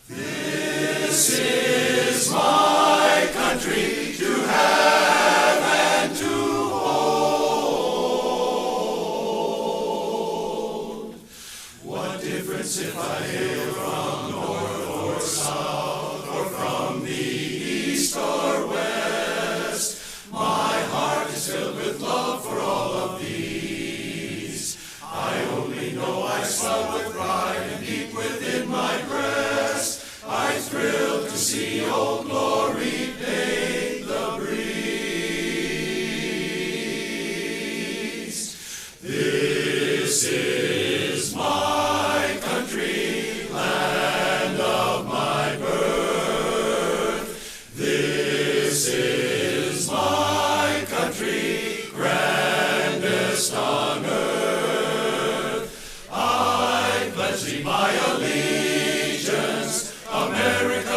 This is my country to have and to hold. What difference if I hail from north or south, or from the east or west? My heart is filled with love for all of these. I only know I swell with pride and deep within my breast I thrill to see Old Glory paint the breeze. This is my country, land of my birth. This is my country, grandest on earth. I pledge thee my allegiance, America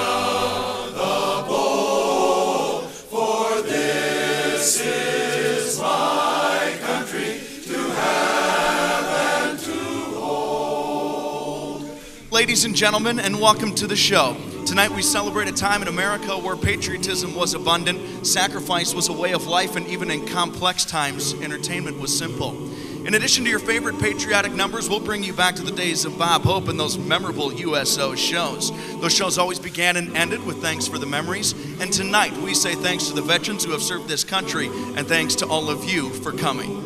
the bold, for this is my country to have and to hold. Ladies and gentlemen, and welcome to the show. Tonight we celebrate a time in America where patriotism was abundant, sacrifice was a way of life, and even in complex times, entertainment was simple. In addition to your favorite patriotic numbers, we'll bring you back to the days of Bob Hope and those memorable USO shows. Those shows always began and ended with thanks for the memories. And tonight, we say thanks to the veterans who have served this country, and thanks to all of you for coming.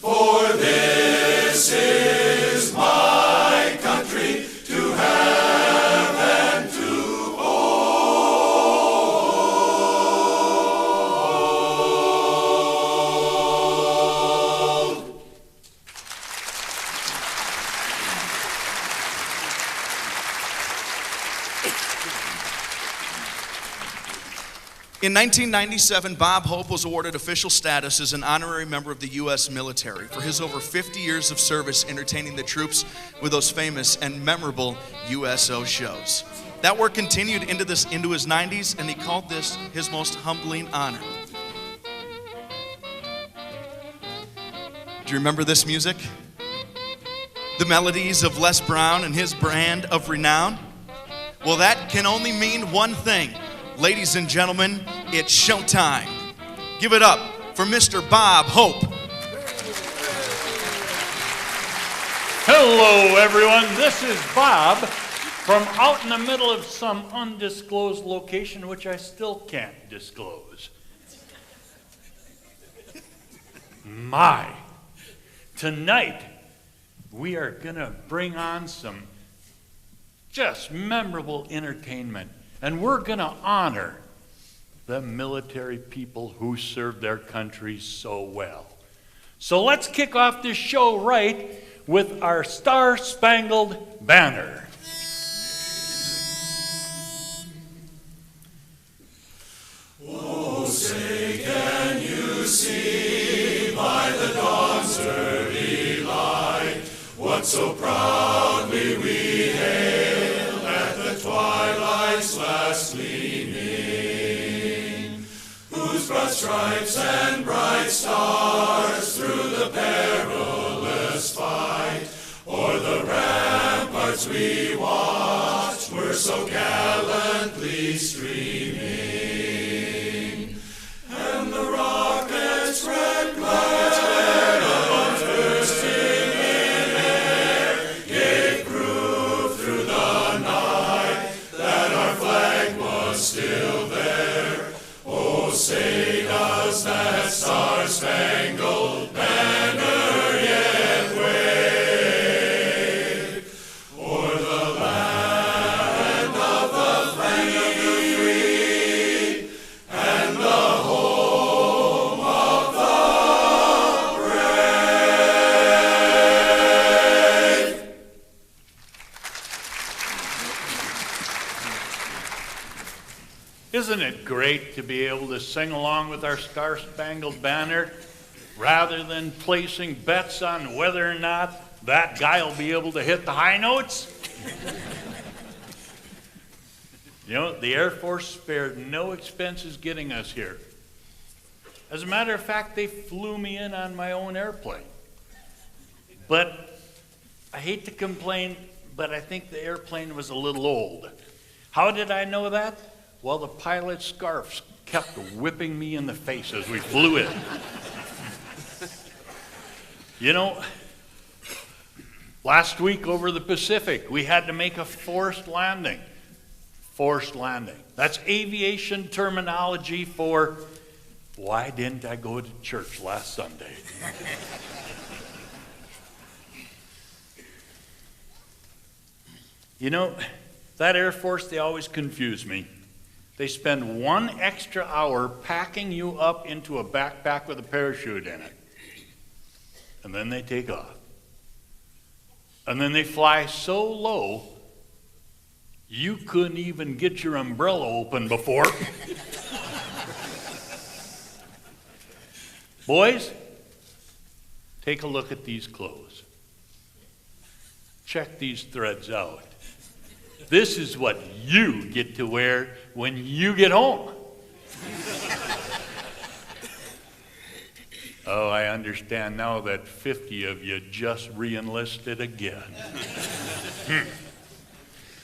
For this is my country to have and to In 1997, Bob Hope was awarded official status as an honorary member of the U.S. military for his over 50 years of service entertaining the troops with those famous and memorable USO shows. That work continued into his 90s, and he called this his most humbling honor. Do you remember this music? The melodies of Les Brown and his brand of renown? Well, that can only mean one thing. Ladies and gentlemen, it's showtime. Give it up for Mr. Bob Hope. Hello, everyone. This is Bob from out in the middle of some undisclosed location, which I still can't disclose. Tonight, we are going to bring on some just memorable entertainment. And we're going to honor the military people who served their country so well. So let's kick off this show right with our Star-Spangled Banner. Oh, say, can you see by the dawn's early light what so proudly we hail at the twilight's last gleaming, whose broad stripes and bright stars through the perilous fight o'er the ramparts we watched were so gallantly streaming, and the rocket's red glare above bursting in air gave proof through the night that our flag was still there. Oh, say does that star-spangled banner yet wave o'er the land of the free and the home of the brave. Isn't it great to be able to sing along with our Star-Spangled Banner rather than placing bets on whether or not that guy will be able to hit the high notes? You know, the Air Force spared no expenses getting us here. As a matter of fact, they flew me in on my own airplane. But I hate to complain, but I think the airplane was a little old. How did I know that? Well, the pilot's scarves kept whipping me in the face as we flew in. You know, last week over the Pacific, we had to make a forced landing. Forced landing. That's aviation terminology for, why didn't I go to church last Sunday? You know, that Air Force, they always confuse me. They spend 1 extra hour packing you up into a backpack with a parachute in it. And then they take off. And then they fly so low, you couldn't even get your umbrella open before. Boys, take a look at these clothes. Check these threads out. This is what you get to wear when you get home. Oh, I understand now that 50 of you just re-enlisted again.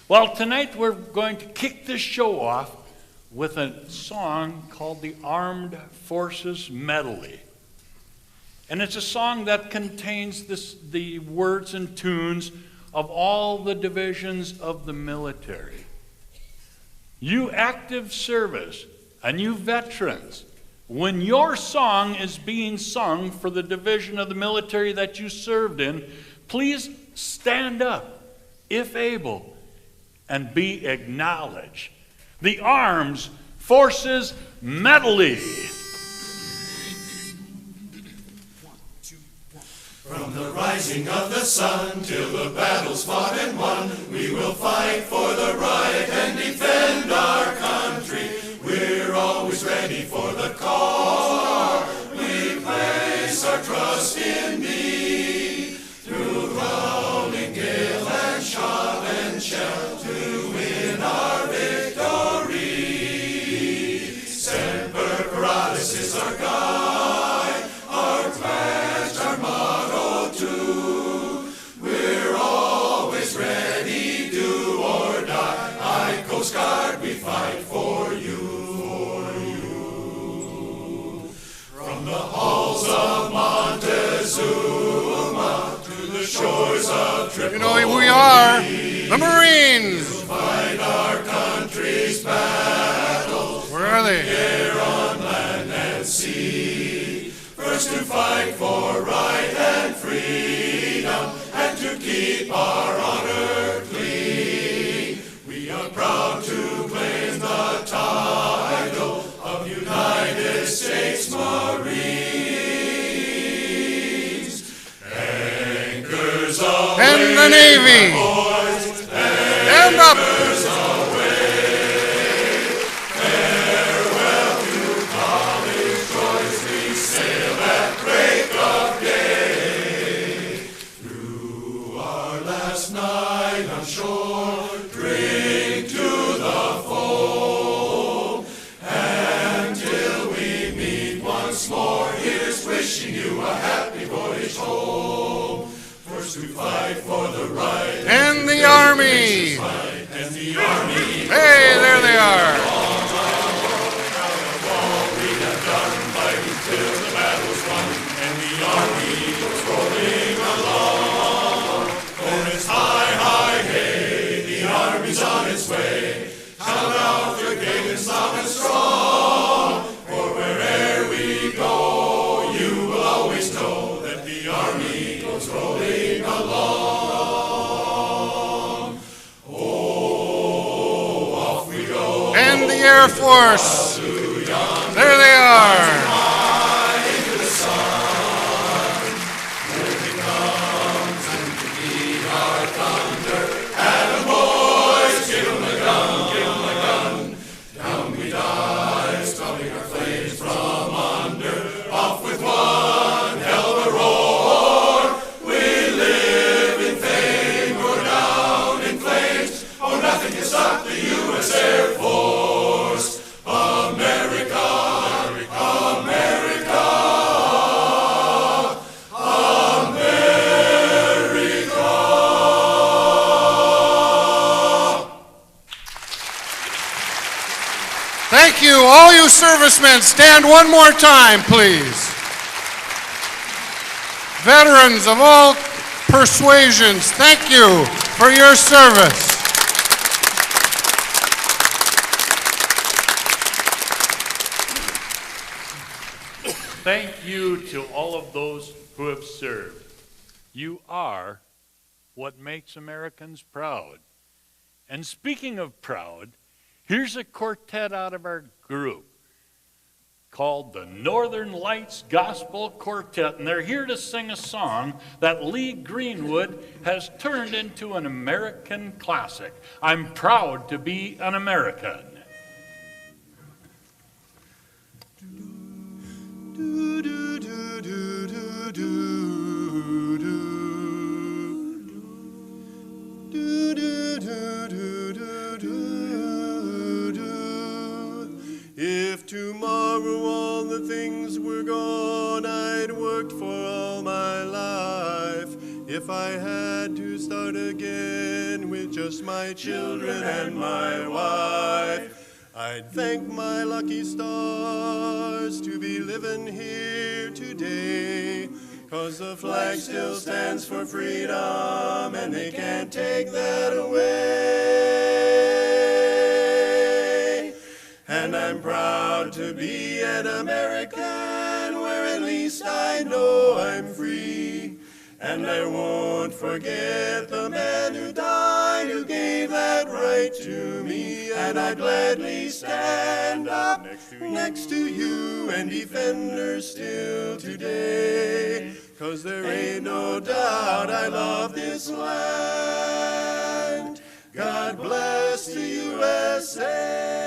Well, tonight we're going to kick this show off with a song called the Armed Forces Medley. And it's a song that contains the words and tunes of all the divisions of the military. You active service and you veterans, when your song is being sung for the division of the military that you served in, please stand up, if able, and be acknowledged. The Armed Forces Medley. From the rising of the sun till the battle's fought and won, we will fight for the right and defend our country. We're always ready for the call. We place our trust in Thee. Through howling gale and shot and shell to win our victory. Semper Paratus is our guide, our pledge, our motto too. We're always ready, do or die. I Coast Guard, we fight for you. From the halls of Montezuma to the shores of Tripoli, you know who we are, the Marines. we'll fight our country's battles. Where are they? Air, on land and sea. First to fight for right and freedom, and to keep our honor clean. We are proud to claim the title of United States Marines. Anchors aweigh, And the Navy. boys, Stand up. anchors aweigh. Farewell to college joys, we sail at break of day. Through our last night on shore, drink to the foam. Until we meet once more, here's wishing you a happy voyage home. First to fight for the right, And the Army. and the Army. Hey, there they are. We have done fighting till the battle's won, and the Army goes rolling along. For it's high, high, hey, the Army's on its way. Shout out your gay and loud and strong. For where'er we go, you will always know that the Army goes rolling along. Oh, off we go. And the Air Force. There they are. Down we dive, stopping our flames from under. Off with one hell of a roar. We live in fame, we're down in flames. Oh, nothing can stop the U.S. Air Force. servicemen, stand one more time, please. Veterans of all persuasions, thank you for your service. Thank you to all of those who have served. You are what makes Americans proud. And speaking of proud, here's a quartet out of our group called the Northern Lights Gospel Quartet, and they're here to sing a song that Lee Greenwood has turned into an American classic. I'm proud to be an American. If tomorrow all the things were gone I'd worked for all my life, if I had to start again with just my children and my wife, I'd thank my lucky stars to be living here today, 'cause the flag still stands for freedom and they can't take that away. And I'm proud to be an American, where at least I know I'm free. And I won't forget the man who died, who gave that right to me. And I'd gladly stand up next to you and defend her still today. 'Cause there ain't no doubt I love this land. God bless the USA.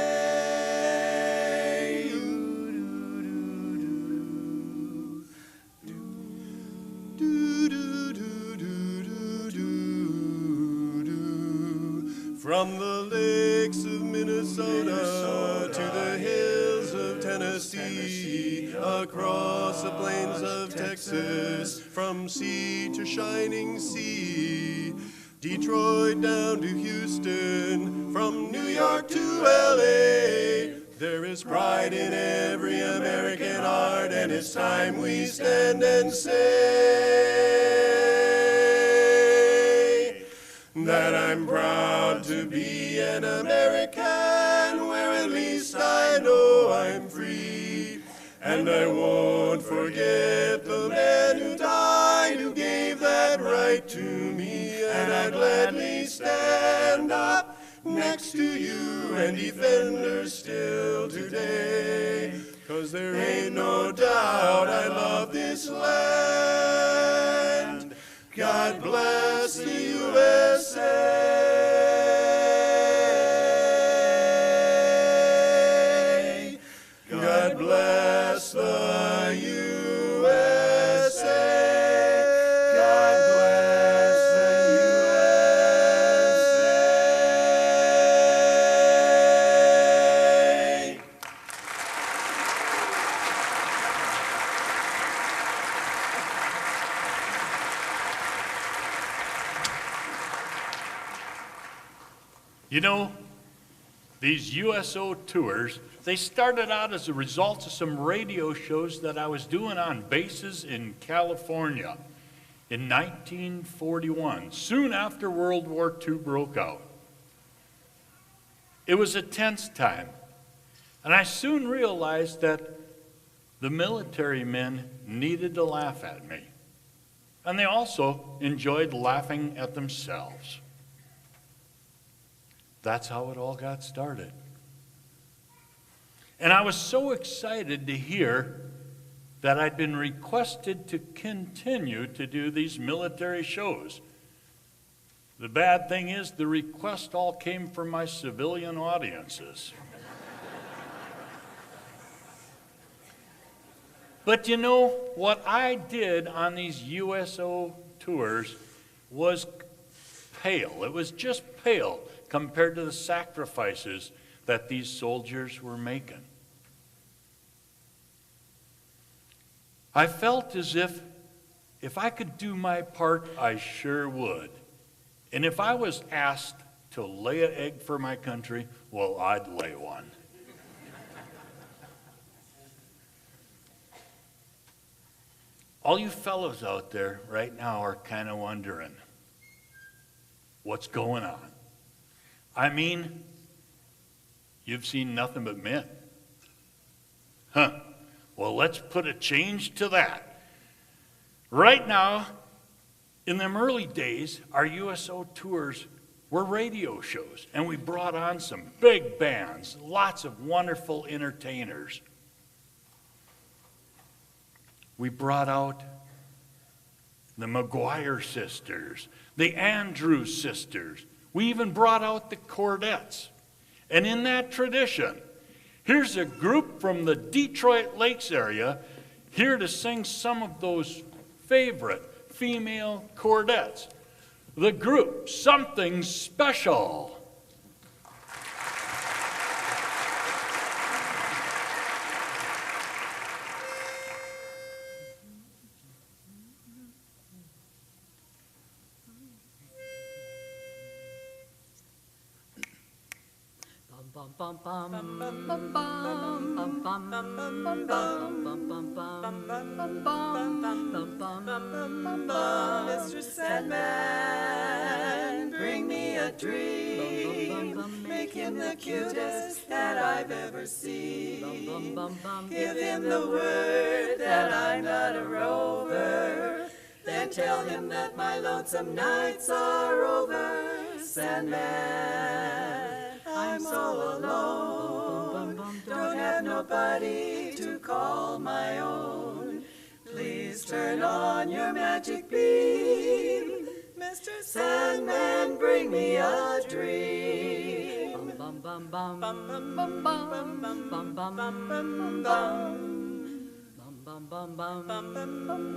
From the lakes of Minnesota to the hills of Tennessee, across the plains of Texas, from sea to shining sea, Detroit down to Houston, from New York to LA, there is pride in every American heart, and it's time we stand and say that I'm proud to be an American, where at least I know I'm free. And I won't forget the man who died, who gave that right to me. And I'd gladly stand up next to you and defend her still today. 'Cause there ain't no doubt I love this land. God bless the USA. God bless the USA. God bless the USA. You know, these USO tours, they started out as a result of some radio shows that I was doing on bases in California in 1941, soon after World War II broke out. It was a tense time, and I soon realized that the military men needed to laugh at me, and they also enjoyed laughing at themselves. That's how it all got started. And I was so excited to hear that I'd been requested to continue to do these military shows. The bad thing is, the request all came from my civilian audiences. But you know, what I did on these USO tours was pale. It was just pale compared to the sacrifices that these soldiers were making. I felt as if I could do my part, I sure would. And if I was asked to lay an egg for my country, well, I'd lay one. All you fellows out there right now are kind of wondering what's going on. I mean, you've seen nothing but men. Huh. Well, let's put a change to that. Right now, in them early days, our USO tours were radio shows, and we brought on some big bands, lots of wonderful entertainers. We brought out the McGuire sisters, the Andrews sisters. We even brought out the Cordettes. And in that tradition, here's a group from the Detroit Lakes area here to sing some of those favorite female Cordettes. The group, Something Special. Mr. Sandman, bring me a dream. Make him the cutest that I've ever seen. Give him the word that I'm not a rover. Then tell him that my lonesome nights are over. Sandman, I'm so alone. Don't have nobody to call my own. Please turn on your magic beam. Mr. Sandman, bring me a dream. Bum bum bum bum bum bum bum bum bum bum bum bum. Bum bum bum bum bum bum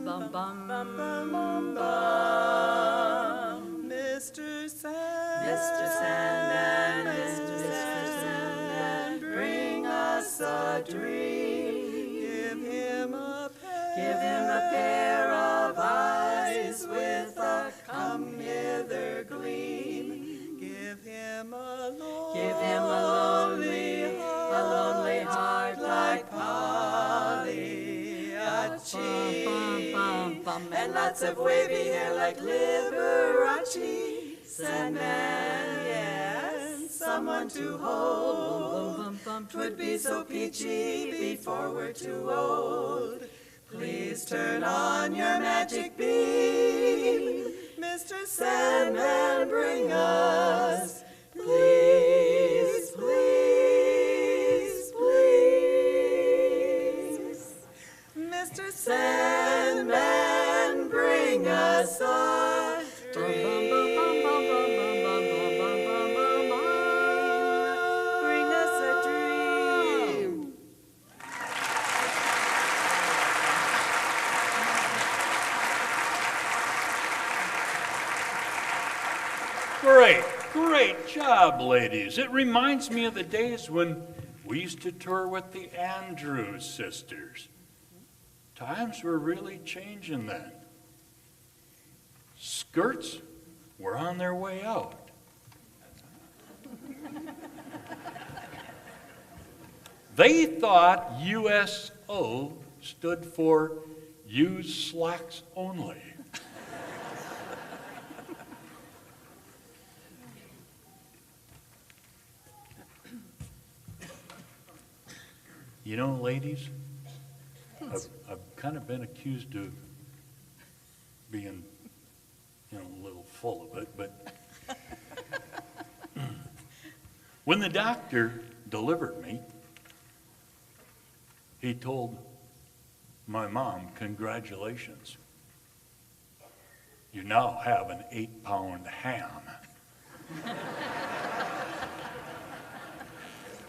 bum bum bum bum. Mr. Sandman, Mr. Sandman, bring us a dream. Give him a pair of eyes with a come hither gleam. Give him a lonely heart like Pagliacci, and lots of wavy hair like Liberace. Sandman, yes, someone to hold. 'Twould be so peachy before we're too old. Please turn on your magic beam. Mr. Sandman, bring us, please, please, please. Mr. Sandman, bring us a dream. Bring us a dream. Great job, ladies. It reminds me of the days when we used to tour with the Andrews sisters. Times were really changing then. Skirts were on their way out. They thought USO stood for Use Slacks Only. You know, ladies, I've kind of been accused of being, a little full of it, but when the doctor delivered me, he told my mom, "Congratulations. You now have an 8-pound ham."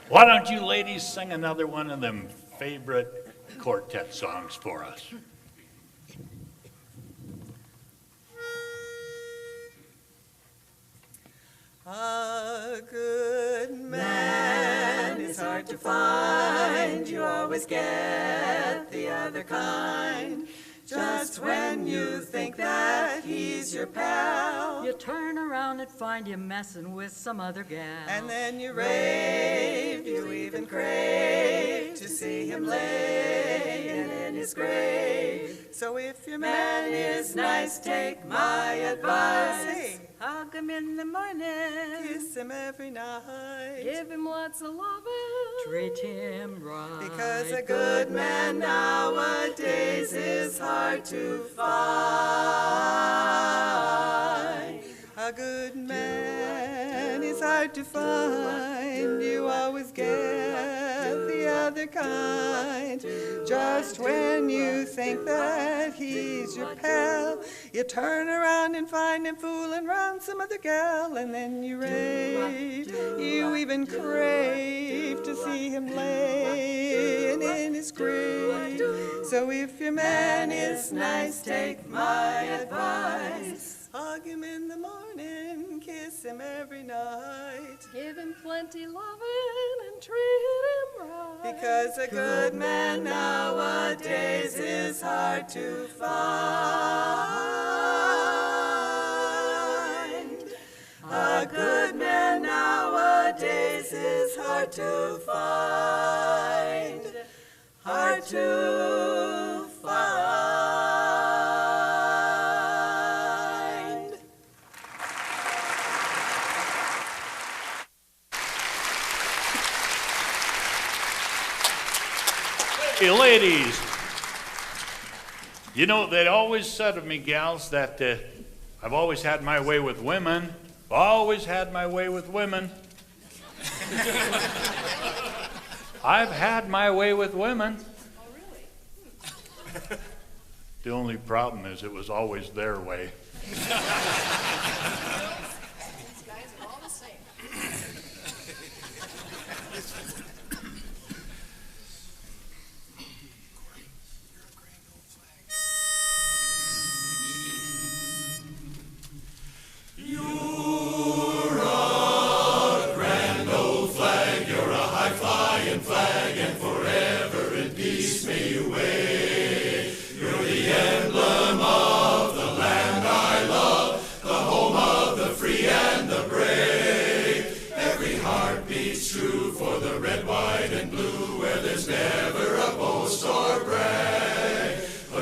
Why don't you ladies sing another one of them favorite quartet songs for us? A good man is hard to find. You always get the other kind. Just when you think that he's your pal, You turn around and find him messing with some other gal. and then you rave, you even crave to see him laying in his grave. So if your man is nice, take my advice. Hug him in the morning. Kiss him every night. Give him lots of loving. Treat him right. Because a good man nowadays is hard to find. A good man is hard to find. You always get the other kind. Just when you think that he's your pal, you turn around and find him fooling around some other gal, and then you rave, you even crave to see him laying in his grave. So if your man is nice, take my advice. Hug him in the morning, kiss him every night. Give him plenty loving and treat him right. Because a good man nowadays is hard to find. A good man nowadays is hard to find. Hard to find. Hey, ladies, you know, they'd always said of me, gals, that I've always had my way with women. Always had my way with women. I've had my way with women. Oh, really? The only problem is it was always their way. These guys are all the same.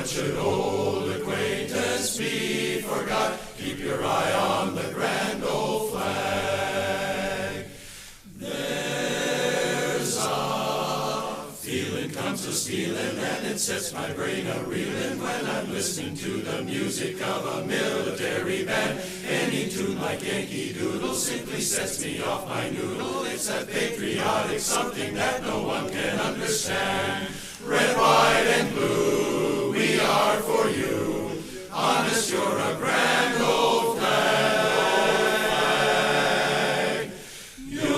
Should old acquaintance be forgot, keep your eye on the grand old flag. There's a feeling comes a-stealing, and it sets my brain a-reeling when I'm listening to the music of a military band. Any tune like Yankee Doodle simply sets me off my noodle. It's that patriotic something that no one can understand. Red, white, and blue, we are for you. Honest, you're a grand old flag. You're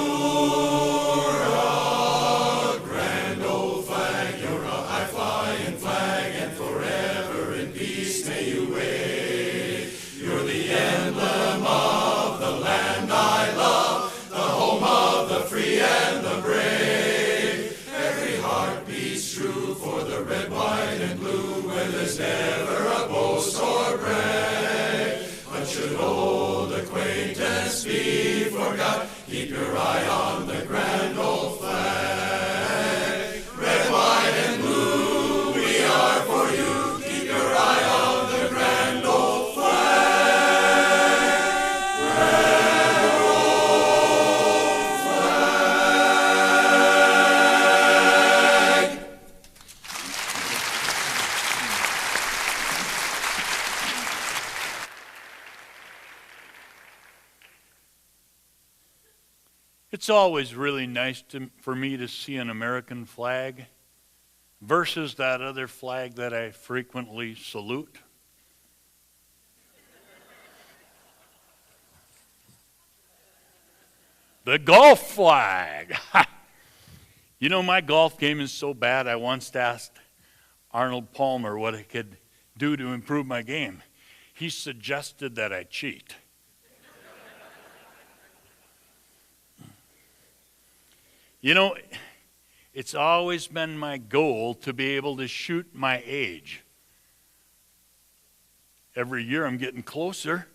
a grand old flag. You're a high-flying flag, and forever in peace may you wave. You're the emblem of the land I love, the home of the free and the brave. Every heart beats true for the red, white, and blue, where there's never a boast or brag. But should old acquaintance be forgot, keep your eye on the grand old flag. Red, white, and blue, we are for you. Keep your eye on the grand old flag. Grand old flag. It's always really nice for me to see an American flag versus that other flag that I frequently salute. The golf flag. You know, my golf game is so bad, I once asked Arnold Palmer what I could do to improve my game. He suggested that I cheat. You know, it's always been my goal to be able to shoot my age. Every year I'm getting closer.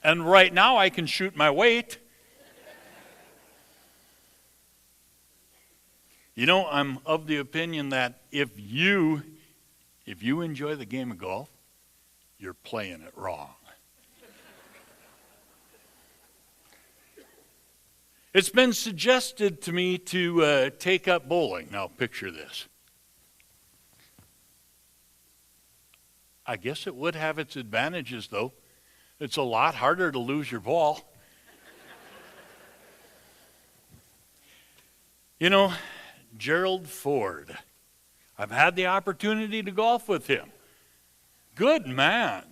And right now I can shoot my weight. You know, I'm of the opinion that if you if you enjoy the game of golf, you're playing it wrong. It's been suggested to me to take up bowling. Now, picture this. I guess it would have its advantages, though. It's a lot harder to lose your ball. You know, Gerald Ford, I've had the opportunity to golf with him. Good man.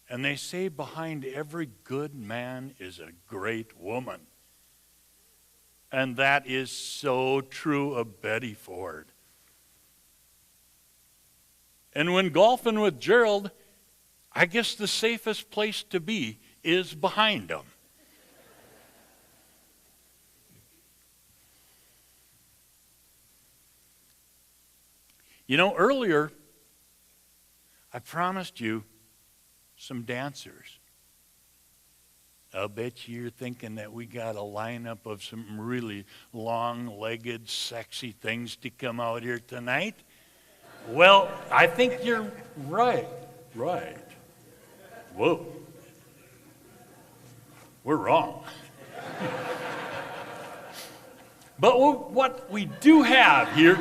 And they say behind every good man is a great woman. And that is so true of Betty Ford. And when golfing with Gerald, I guess the safest place to be is behind him. You know, earlier, I promised you some dancers. I'll bet you're thinking that we got a lineup of some really long-legged, sexy things to come out here tonight. Well, I think you're right. Right. Whoa. We're wrong. But what we do have here...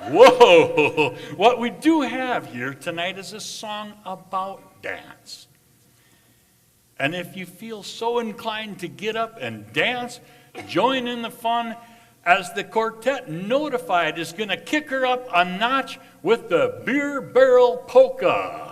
Whoa! What we do have here tonight is a song about dance. And if you feel so inclined to get up and dance, join in the fun as the quartet Notified is going to kick her up a notch with the Beer Barrel Polka.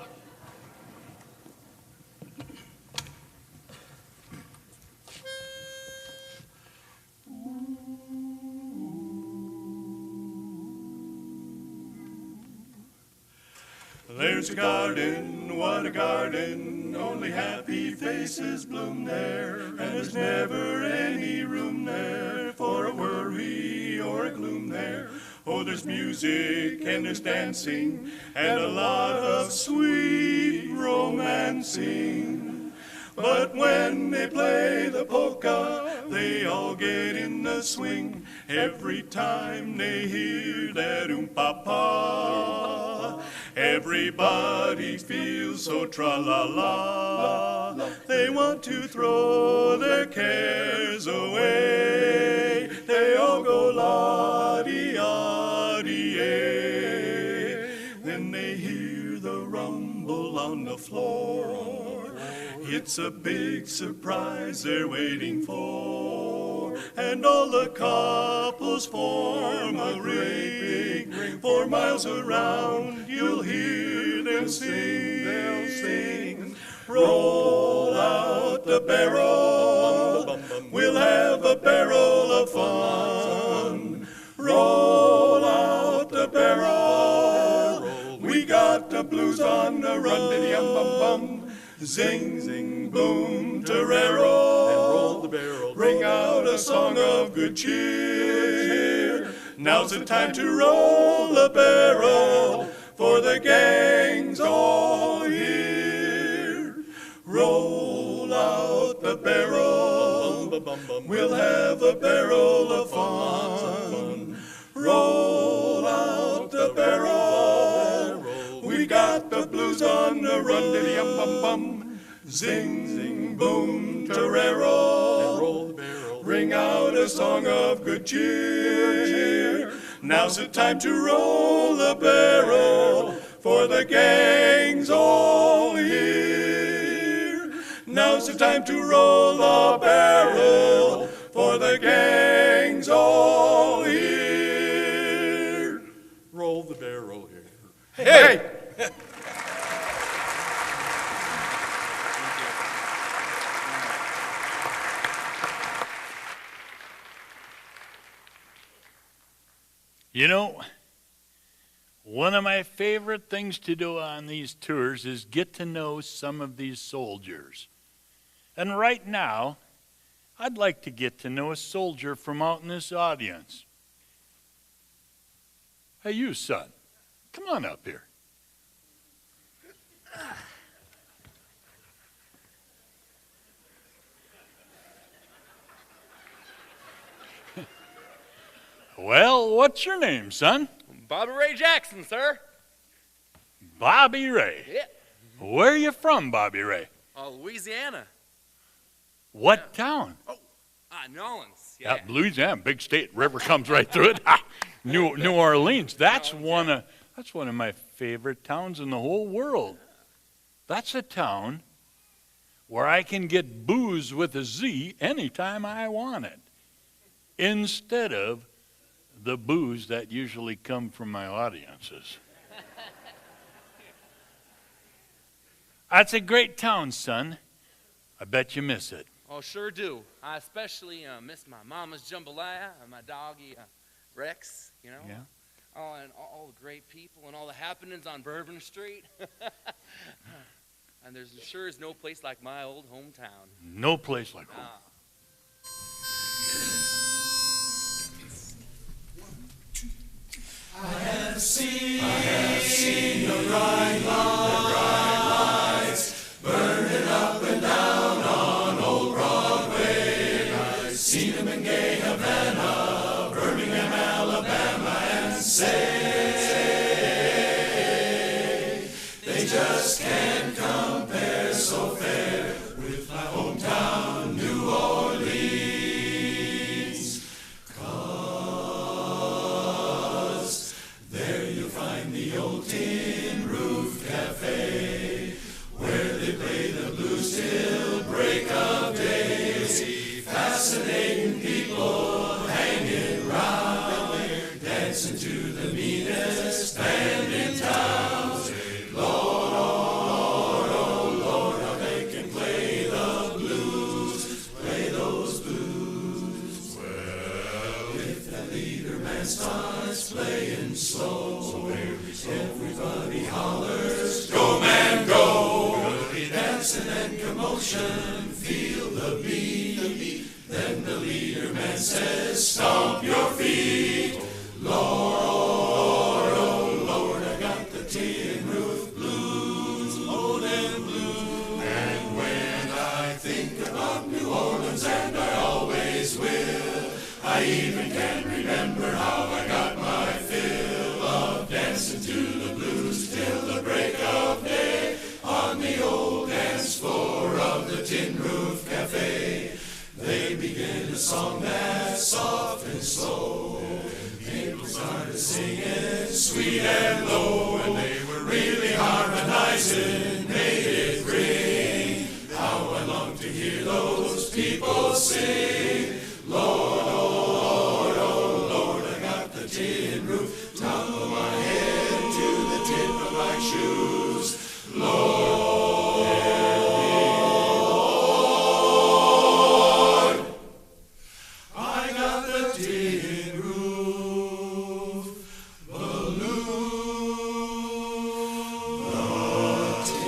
There's a garden, what a garden, only happy faces bloom there, and there's never any room there for a worry or a gloom there. Oh, there's music and there's dancing and a lot of sweet romancing. But when they play the polka, they all get in the swing every time they hear that oom-pa-pa. Everybody feels so tra-la-la. They want to throw their cares away. They all go la-dee-ah-dee-ay. Then they hear the rumble on the floor. It's a big surprise they're waiting for. And all the couples form a ring. 4 miles around, you'll hear them sing. They'll sing. Roll out the barrel. We'll have a barrel of fun. Roll out the barrel. We got the blues on the run. Diddy-um-bum-bum. Zing, zing, boom, torero. And roll the barrel. Ring out a song of good cheer. Now's the time to roll the barrel, for the gang's all here. Roll out the barrel. We'll have a barrel of fun. Roll out the barrel. We got the blues on the run. Diddy-um-bum-bum. Zing, zing, boom, torero. And roll the barrel. Ring out a song of good cheer. Now's the time to roll the barrel, for the gang's all here. Now's the time to roll the barrel, for the gang's all here. Roll the barrel here. Hey! You know, one of my favorite things to do on these tours is get to know some of these soldiers. And right now, I'd like to get to know a soldier from out in this audience. Hey, you, son, come on up here. Well, what's your name, son? Bobby Ray Jackson, sir. Bobby Ray. Yeah. Where are you from, Bobby Ray? Louisiana. What town? New Orleans. Yeah. Louisiana, big state. River comes right through it. New Orleans. That's one of my favorite towns in the whole world. That's a town where I can get booze with a Z anytime I want it, instead of the booze that usually come from my audiences. That's a great town, son. I bet you miss it. Oh, sure do. I especially miss my mama's jambalaya and my doggy Rex, you know. Yeah. Oh, and all the great people and all the happenings on Bourbon Street. And there's sure is no place like my old hometown. No place like home. I have seen the bright lights burning up and down on old Broadway. I've seen them in gay Havana, Birmingham, Alabama, and say they just can't compare so fair with my hometown, New Orleans. 'Cause there you'll find the old Tin Roof Cafe, where they play the blues till break of day. See fascinating people hanging round, dancing to the meanest band in town. Say, Lord, oh Lord, how they can play the blues, play those blues. Well, if that leader man starts playing slow, everybody hollers, go man, go. Dancing and commotion, feel the beat. Then the leader man says, stomp your feet. Lord, oh Lord, I got the Tin Roof Blues, oh them blues. And when I think about New Orleans, and I always will, I even can remember how I got my fill of dancing to the blues till the break of day on the old dance floor of the Tin Roof Cafe. They began a song that's soft and slow. People started singing sweet and low, and they were really harmonizing, made it ring. How I long to hear those people sing. Lord, oh Lord, I got the tin roof, top of my head to the tip of my shoes. Lord, I got the tin roof balloon. The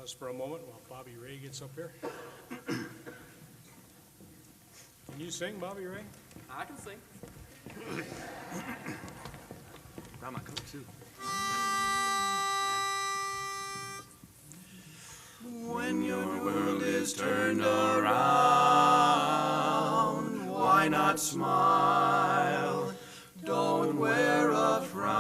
pause for a moment while Bobby Ray gets up here. Can you sing, Bobby Ray? I can sing. Got my coat too. When your world is turned around, why not smile? Don't wear a frown.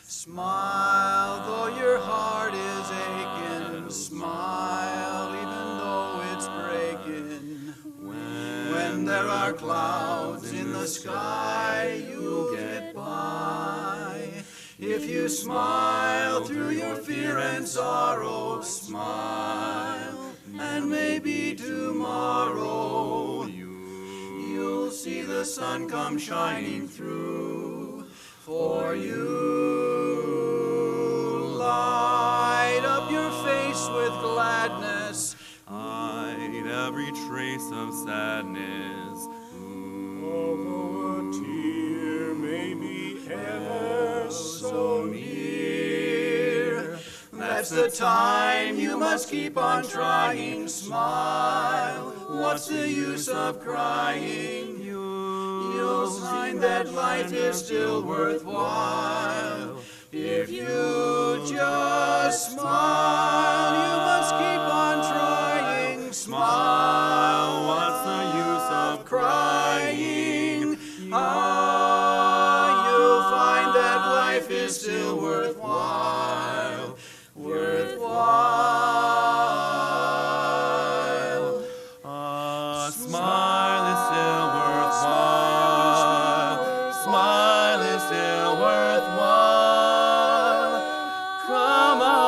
Smile though your heart is aching. Smile even though it's breaking. When there are clouds in the sky, you'll get by. If you smile through your fear and sorrow, smile, and maybe tomorrow you'll see the sun come shining through for you. Light up your face with gladness, hide every trace of sadness. Although a tear may be ever so near, that's the time you must keep on trying. Smile, what's the use of crying? You'll find that life is still worthwhile. If you just smile, you must keep on trying. Smile, what's the use of crying? You'll find that life is still worthwhile. Worthwhile. A smile is still worthwhile. Smile is still worthwhile. Come on,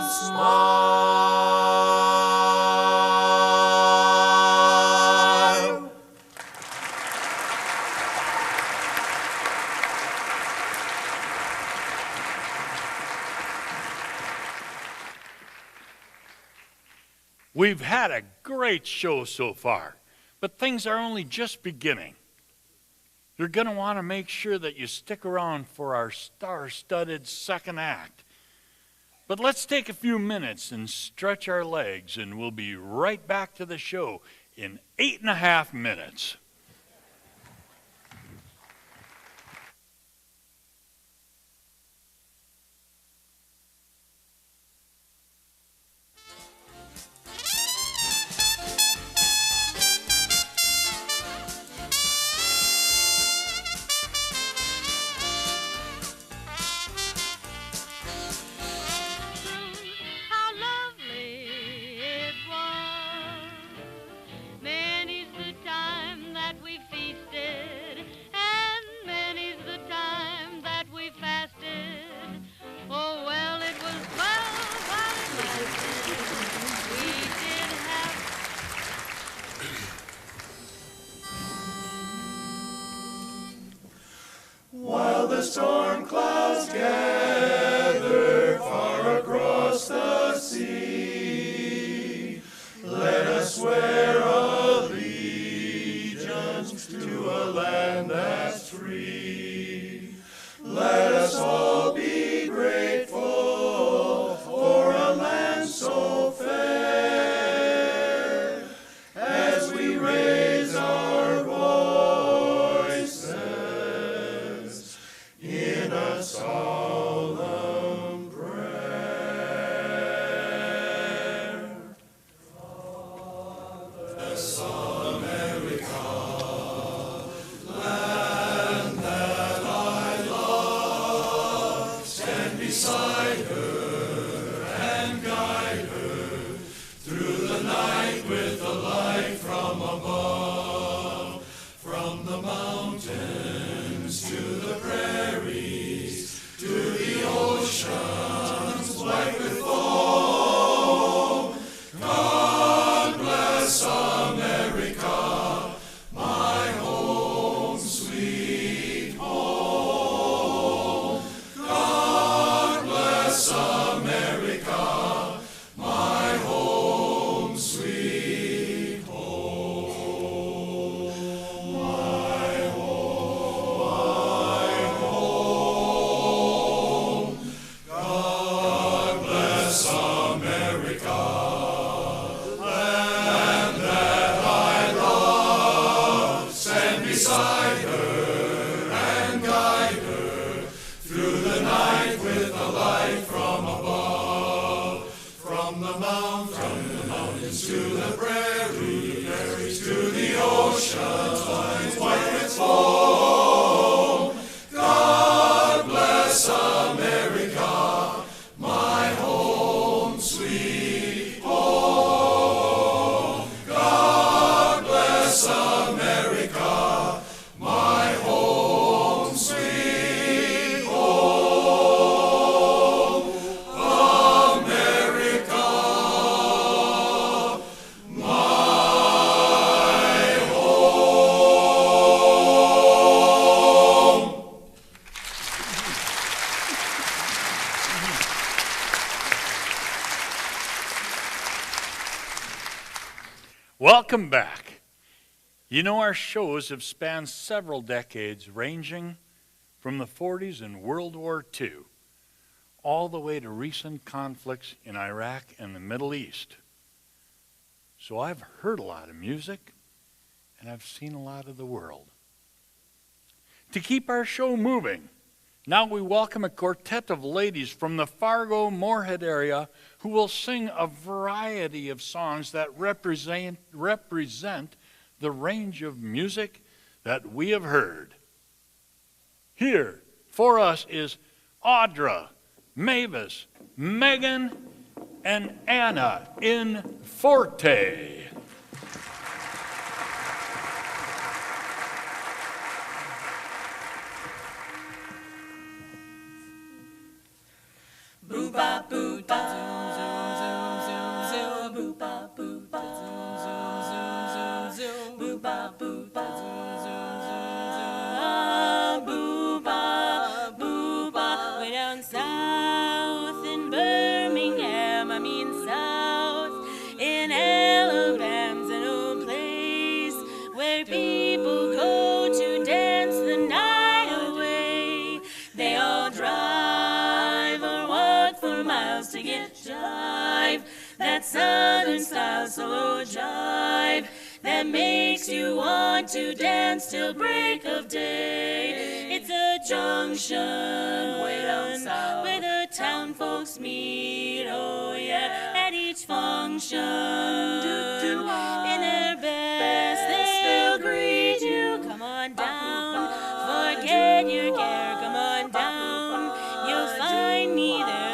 smile. We've had a great show so far, but things are only just beginning. You're going to want to make sure that you stick around for our star-studded second act. But let's take a few minutes and stretch our legs, and we'll be right back to the show in 8.5 minutes. How lovely it was. Many's the time that we feasted, and many's the time that we fasted. Oh, well, it was well while it lasted. We did have. While the storm clouds gather far across the sea, let us swear allegiance to a land that's free. Let us all be grateful for a land so fair, as we raise our voices in a solemn prayer. Bless America, land that I love. Stand beside her and guide her through the night with the light from above. From the mountains to the prairies, to the oceans white with foam. God bless America, my home, sweet home. God bless America. Welcome back. You know, our shows have spanned several decades, ranging from the 40s and World War II, all the way to recent conflicts in Iraq and the Middle East. So I've heard a lot of music, and I've seen a lot of the world. To keep our show moving, now we welcome a quartet of ladies from the Fargo-Moorhead area who will sing a variety of songs that represent the range of music that we have heard. Here for us is Audra, Mavis, Megan, and Anna in Forte. Boo ba boo ba zoom zoom zoom zoom boo ba boo ba zoom zoom zoom zoom boo ba boo ba zoom zoom zoom boo ba way down south in Birmingham, I mean south in Alabama's an old place where people go to dance the night away. They all drive or walk for miles to get jive, that southern style solo jive that makes you want to dance till break of day. It's a junction way down south where the town folks meet, oh yeah, at each function. In their best they'll greet you, come on down, forget your care, come on down, you'll find me there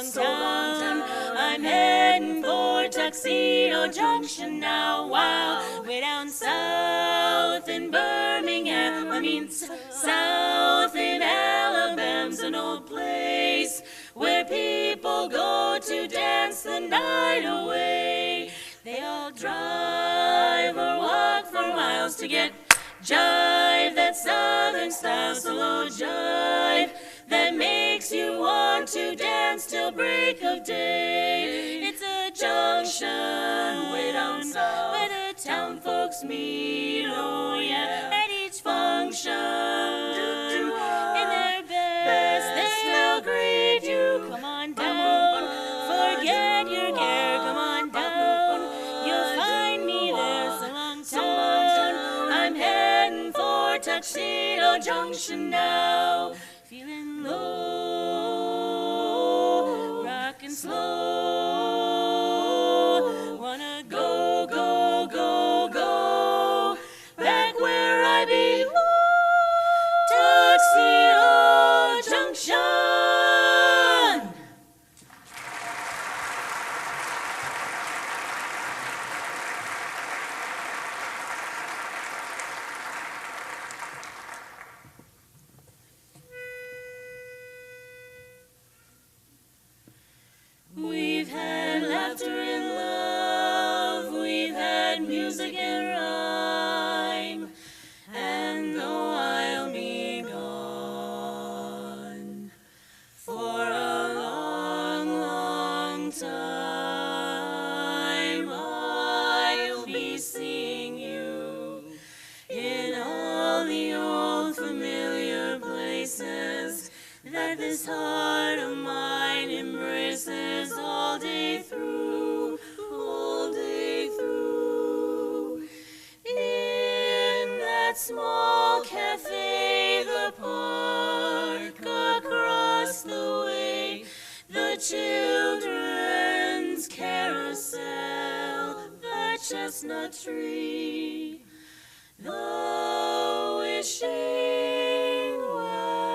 so long town. I'm heading for Tuxedo Junction now, wow, way down south in Birmingham, I mean south in Alabama's an old place where people go to dance the night away. They all drive or walk for miles to get jive, that southern style solo jive that makes you want to dance till break of day. It's a junction way down south where the town folks meet, oh yeah, at each function. In their best they'll greet you, come on down, forget your care, come on down, you'll find me there so long town. I'm heading for Tuxedo Junction now, feeling low, rockin' slow, wanna go, go, go, go, back where I belong, Tuxedo Junction. We've had laughter and love, we've had music and rhyme, and though I'll be gone for a long, long time, I'll be seeing you in all the old familiar places that this heart of mine embraces all day through, all day through. In that small cafe, the park across the way, the children's carousel, the chestnut tree, the wishing well.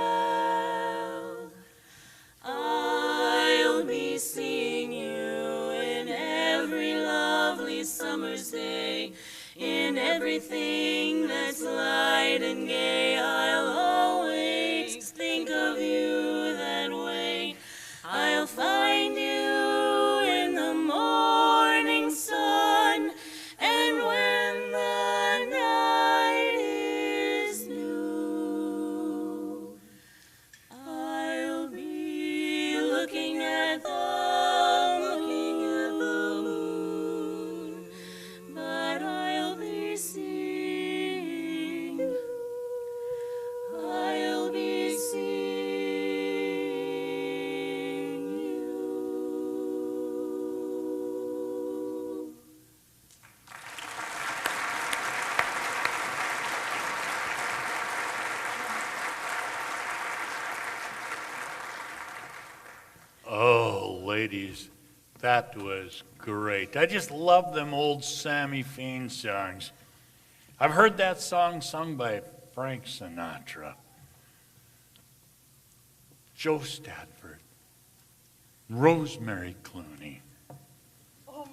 I'll be seeing you in every lovely summer's day, in everything that's light and gay. I'll always think of you that way. I'll find you in the morning sun, and when the night is new, I'll be looking at the moon, but ladies, that was great. I just love them old Sammy Fain songs. I've heard that song sung by Frank Sinatra, Joe Stadford, Rosemary Clooney. Oh,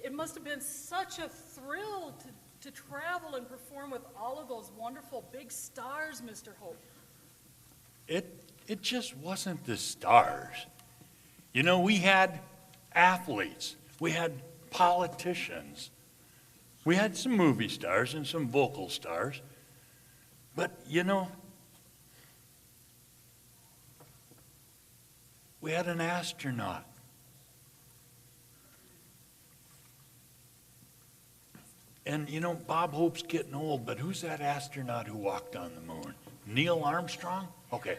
it must have been such a thrill to travel and perform with all of those wonderful big stars, Mr. Hope. It just wasn't the stars. You know, we had athletes, we had politicians, we had some movie stars and some vocal stars, but you know, we had an astronaut. And you know, Bob Hope's getting old, but who's that astronaut who walked on the moon? Neil Armstrong? Okay.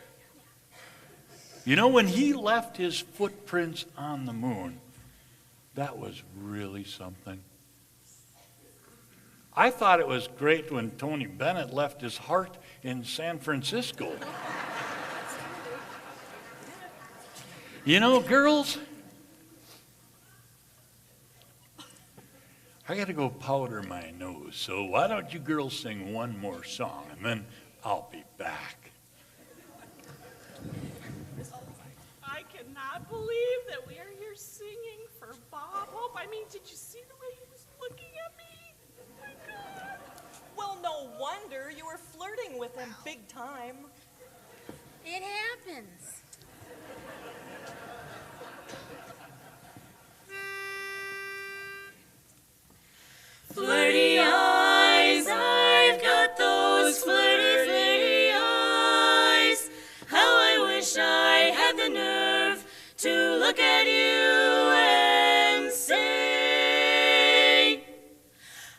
You know, when he left his footprints on the moon, that was really something. I thought it was great when Tony Bennett left his heart in San Francisco. You know, girls, I got to go powder my nose, so why don't you girls sing one more song, and then I'll be back. I cannot believe that we are here singing for Bob Hope. I mean, did you see the way he was looking at me? Oh my God. Well, no wonder you were flirting with him big time. It happens. Flirty eyes, I've got those flirty eyes. How I wish I had the nerve to look at you and say,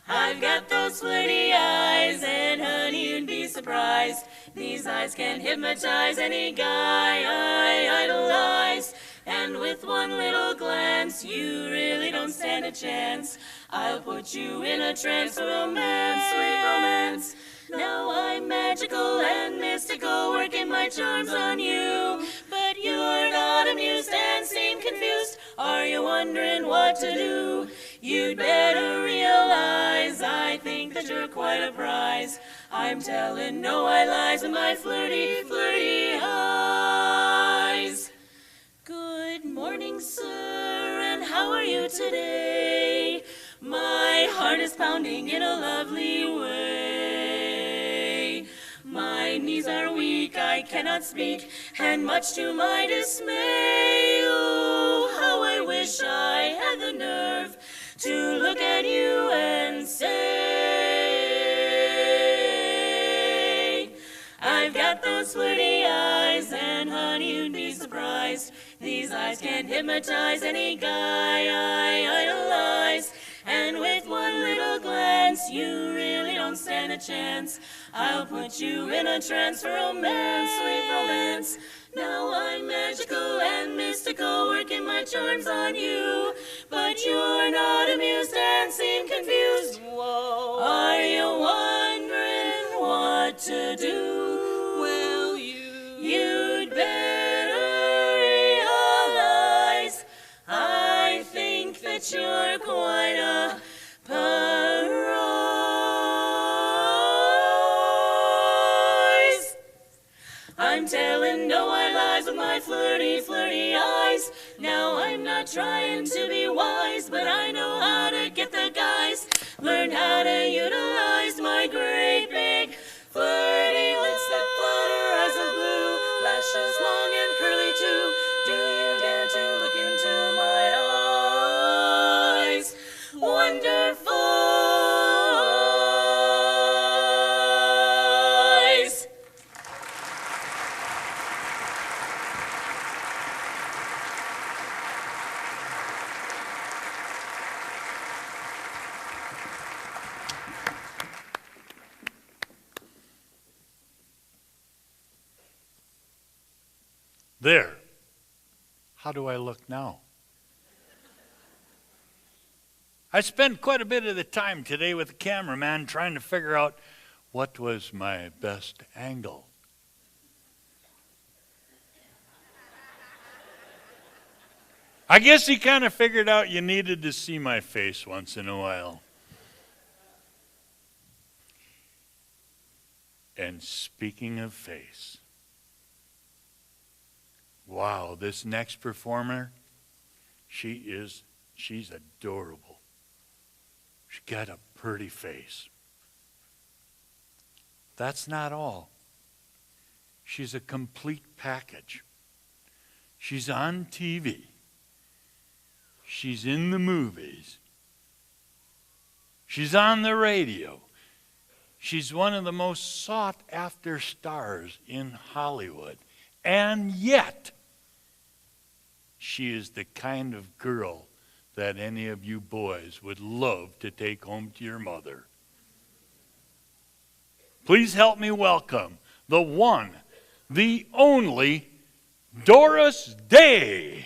I've got those flirty eyes, and honey, you'd be surprised. These eyes can hypnotize any guy I idolize. And with one little glance, you really don't stand a chance. I'll put you in a trance for romance, sweet romance. Now I'm magical and mystical, working my charms on you. But you're not amused and seem confused. Are you wondering what to do? You'd better realize I think that you're quite a prize. I'm telling no I lies with my flirty, flirty eyes. Good morning, sir, and how are you today? My heart is pounding in a lovely way. My knees are weak, I cannot speak, and much to my dismay. Oh, how I wish I had the nerve to look at you and say, I've got those flirty eyes, and honey, you'd be surprised. These eyes can hypnotize any guy I idolize. And with one little glance, you really don't stand a chance. I'll put you in a trance for romance, sweet romance. Now I'm magical and mystical, working my charms on you. But you're not amused and seem confused. Whoa. Are you wondering what to do? Well, you'd better realize I think that you're quite a prize. I'm telling no white lies with my flirty, flirty eyes. Now I'm not trying to be wise, but I know how to get the guys. Learn how to utilize my great big flirty lips that flutter eyes of blue, lashes long and curly too. Do you dare to look into my eyes? Wonderful eyes. There. How do I look now? I spent quite a bit of the time today with the cameraman trying to figure out what was my best angle. I guess he kind of figured out you needed to see my face once in a while. And speaking of face, wow, this next performer, she's adorable. She's got a pretty face. That's not all. She's a complete package. She's on TV. She's in the movies. She's on the radio. She's one of the most sought-after stars in Hollywood. And yet, she is the kind of girl that any of you boys would love to take home to your mother. Please help me welcome the one, the only, Doris Day.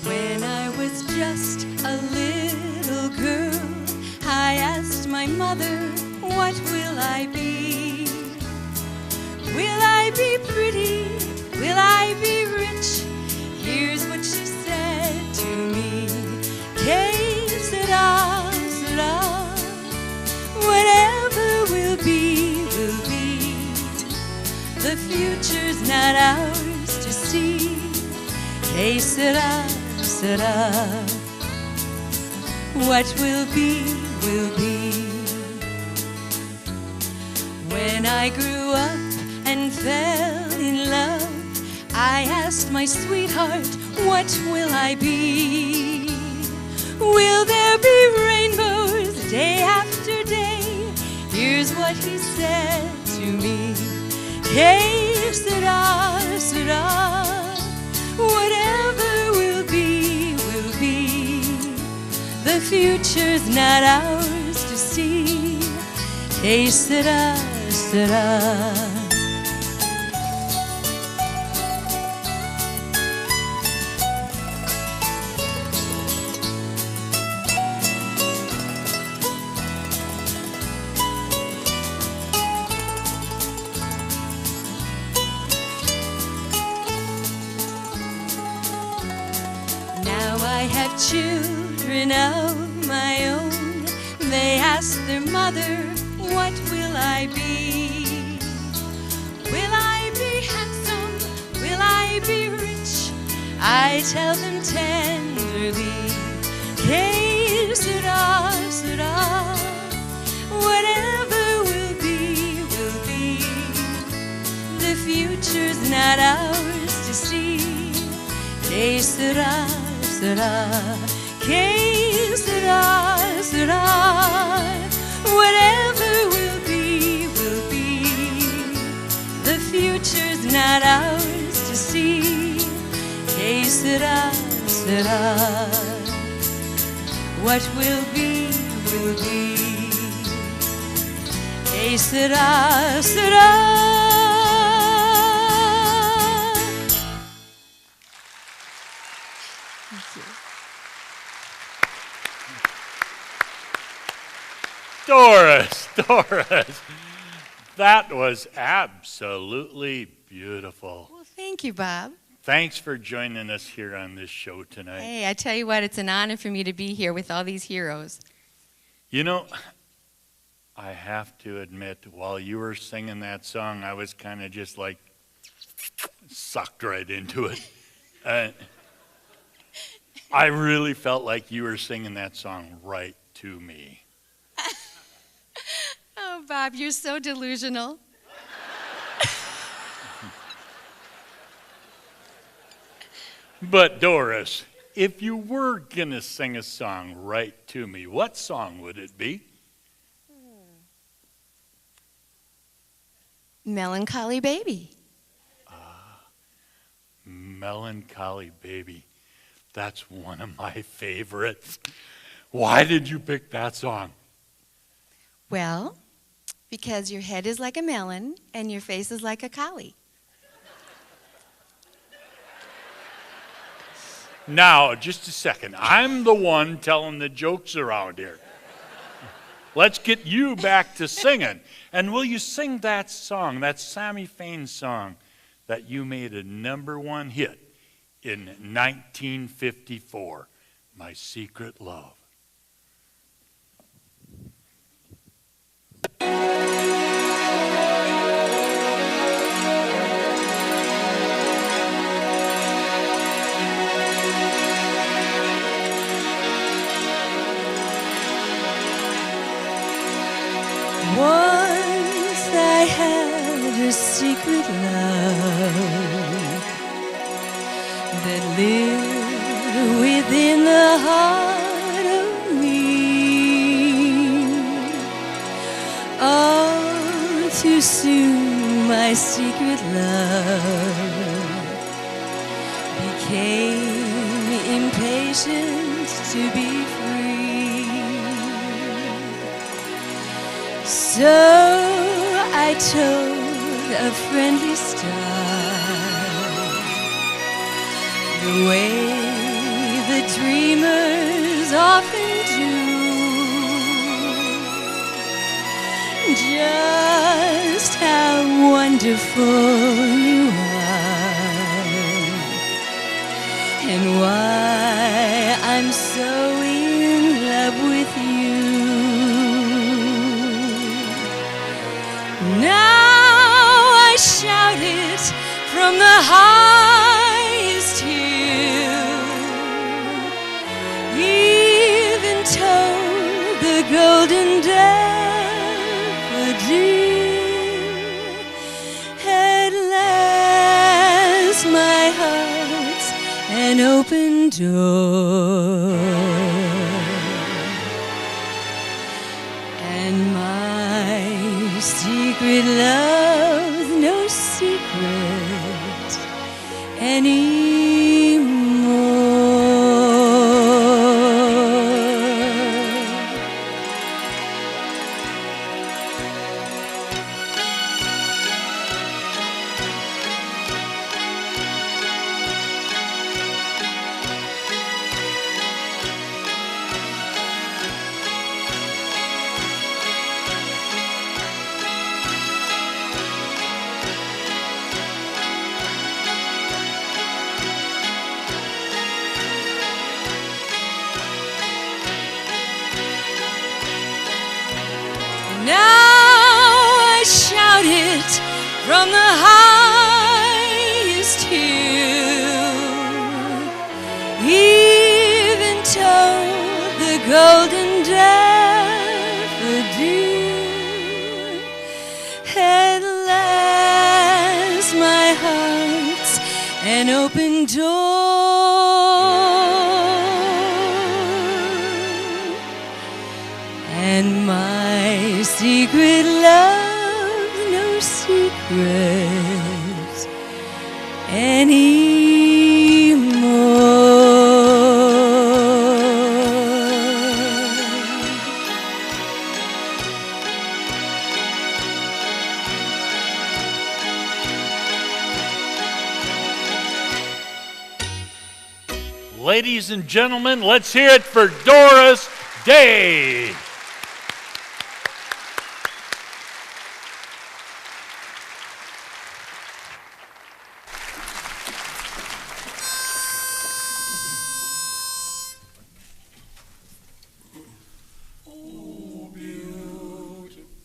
When I was just a little girl, I asked my mother, what will I be? Will I be pretty? Will I be rich? Here's what she said to me. Que sera, sera. Whatever will be, will be. The future's not ours to see. Que sera, sera. What will be, will be. When I grew up and fell in love, I asked my sweetheart, what will I be? Will there be rainbows day after day? Here's what he said to me. Que sera, sera. Whatever will be, will be. The future's not ours to see. Que sera, sera. I have children of my own. They ask their mother, what will I be? Will I be handsome? Will I be rich? I tell them tenderly, que sera, sera. Whatever will be, will be. The future's not ours to see. Que sera, sera, que sera, sera. Whatever will be, will be. The future's not ours to see. Que sera, sera. What will be, will be. Que sera, sera. Doris, that was absolutely beautiful. Well, thank you, Bob. Thanks for joining us here on this show tonight. Hey, I tell you what, it's an honor for me to be here with all these heroes. You know, I have to admit, while you were singing that song, I was kind of just like sucked right into it. I really felt like you were singing that song right to me. Oh, Bob, you're so delusional. But Doris, if you were going to sing a song right to me, what song would it be? Melancholy Baby. Melancholy Baby. That's one of my favorites. Why did you pick that song? Well, because your head is like a melon and your face is like a collie. Now, just a second. I'm the one telling the jokes around here. Let's get you back to singing. And will you sing that song, that Sammy Fain song that you made a #1 hit in 1954, My Secret Love? Once I had a secret love that lived within the heart of me. All too soon my secret love became impatient to be free. So I told a friendly star the way the dreamers often do, just how wonderful you are and why I'm so in love with you. Now I shout it from the highest hill, even told the golden daffodil. At last my heart's an open door, and my secret love's no secret anymore. From the highest hill, even told the golden daffodil. At last my heart's an open door, and my secret love secrets anymore. Ladies and gentlemen, let's hear it for Doris Day. Oh, beautiful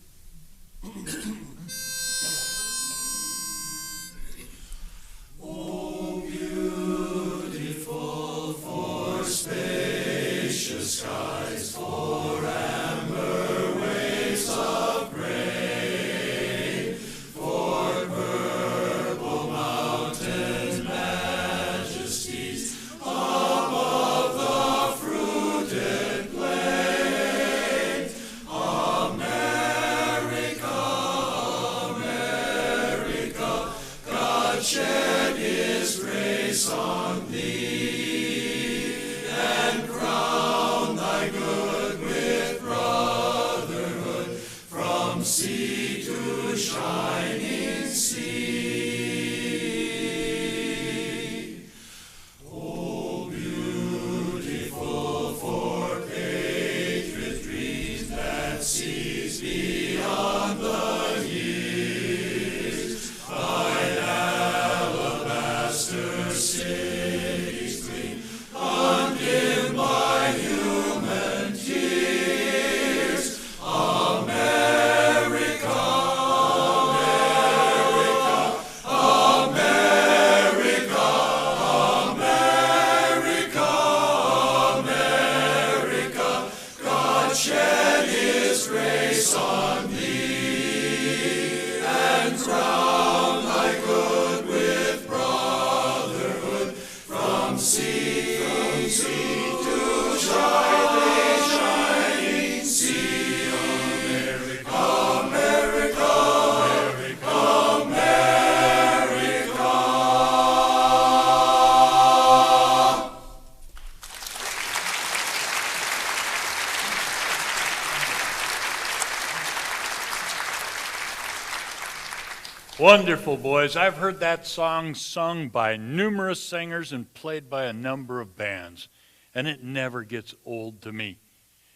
Wonderful, boys. I've heard that song sung by numerous singers and played by a number of bands, and it never gets old to me.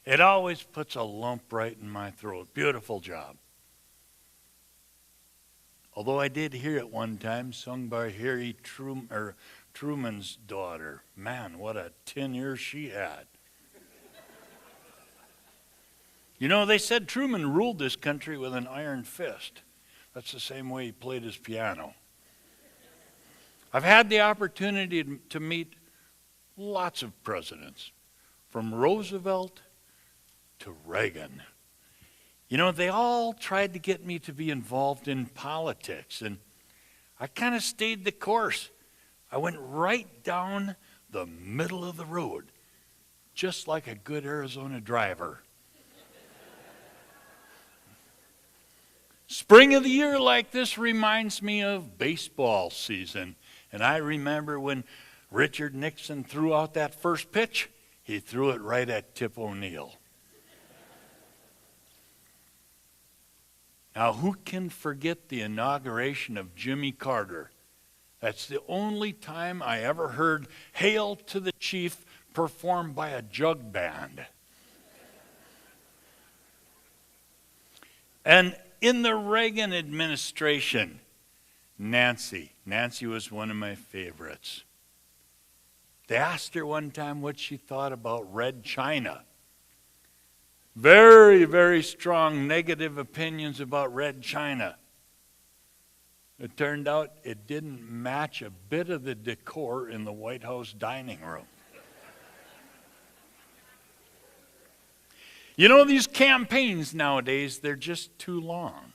It always puts a lump right in my throat. Beautiful job. Although I did hear it one time sung by Harry Truman's daughter. Man, what a 10 years she had. You know, they said Truman ruled this country with an iron fist. That's the same way he played his piano. I've had the opportunity to meet lots of presidents, from Roosevelt to Reagan. You know, they all tried to get me to be involved in politics, and I kind of stayed the course. I went right down the middle of the road, just like a good Arizona driver. Spring of the year like this reminds me of baseball season. And I remember when Richard Nixon threw out that first pitch, he threw it right at Tip O'Neill. Now, who can forget the inauguration of Jimmy Carter? That's the only time I ever heard Hail to the Chief performed by a jug band. And in the Reagan administration, Nancy was one of my favorites. They asked her one time what she thought about Red China. Very, very strong negative opinions about Red China. It turned out it didn't match a bit of the decor in the White House dining room. You know, these campaigns nowadays, they're just too long.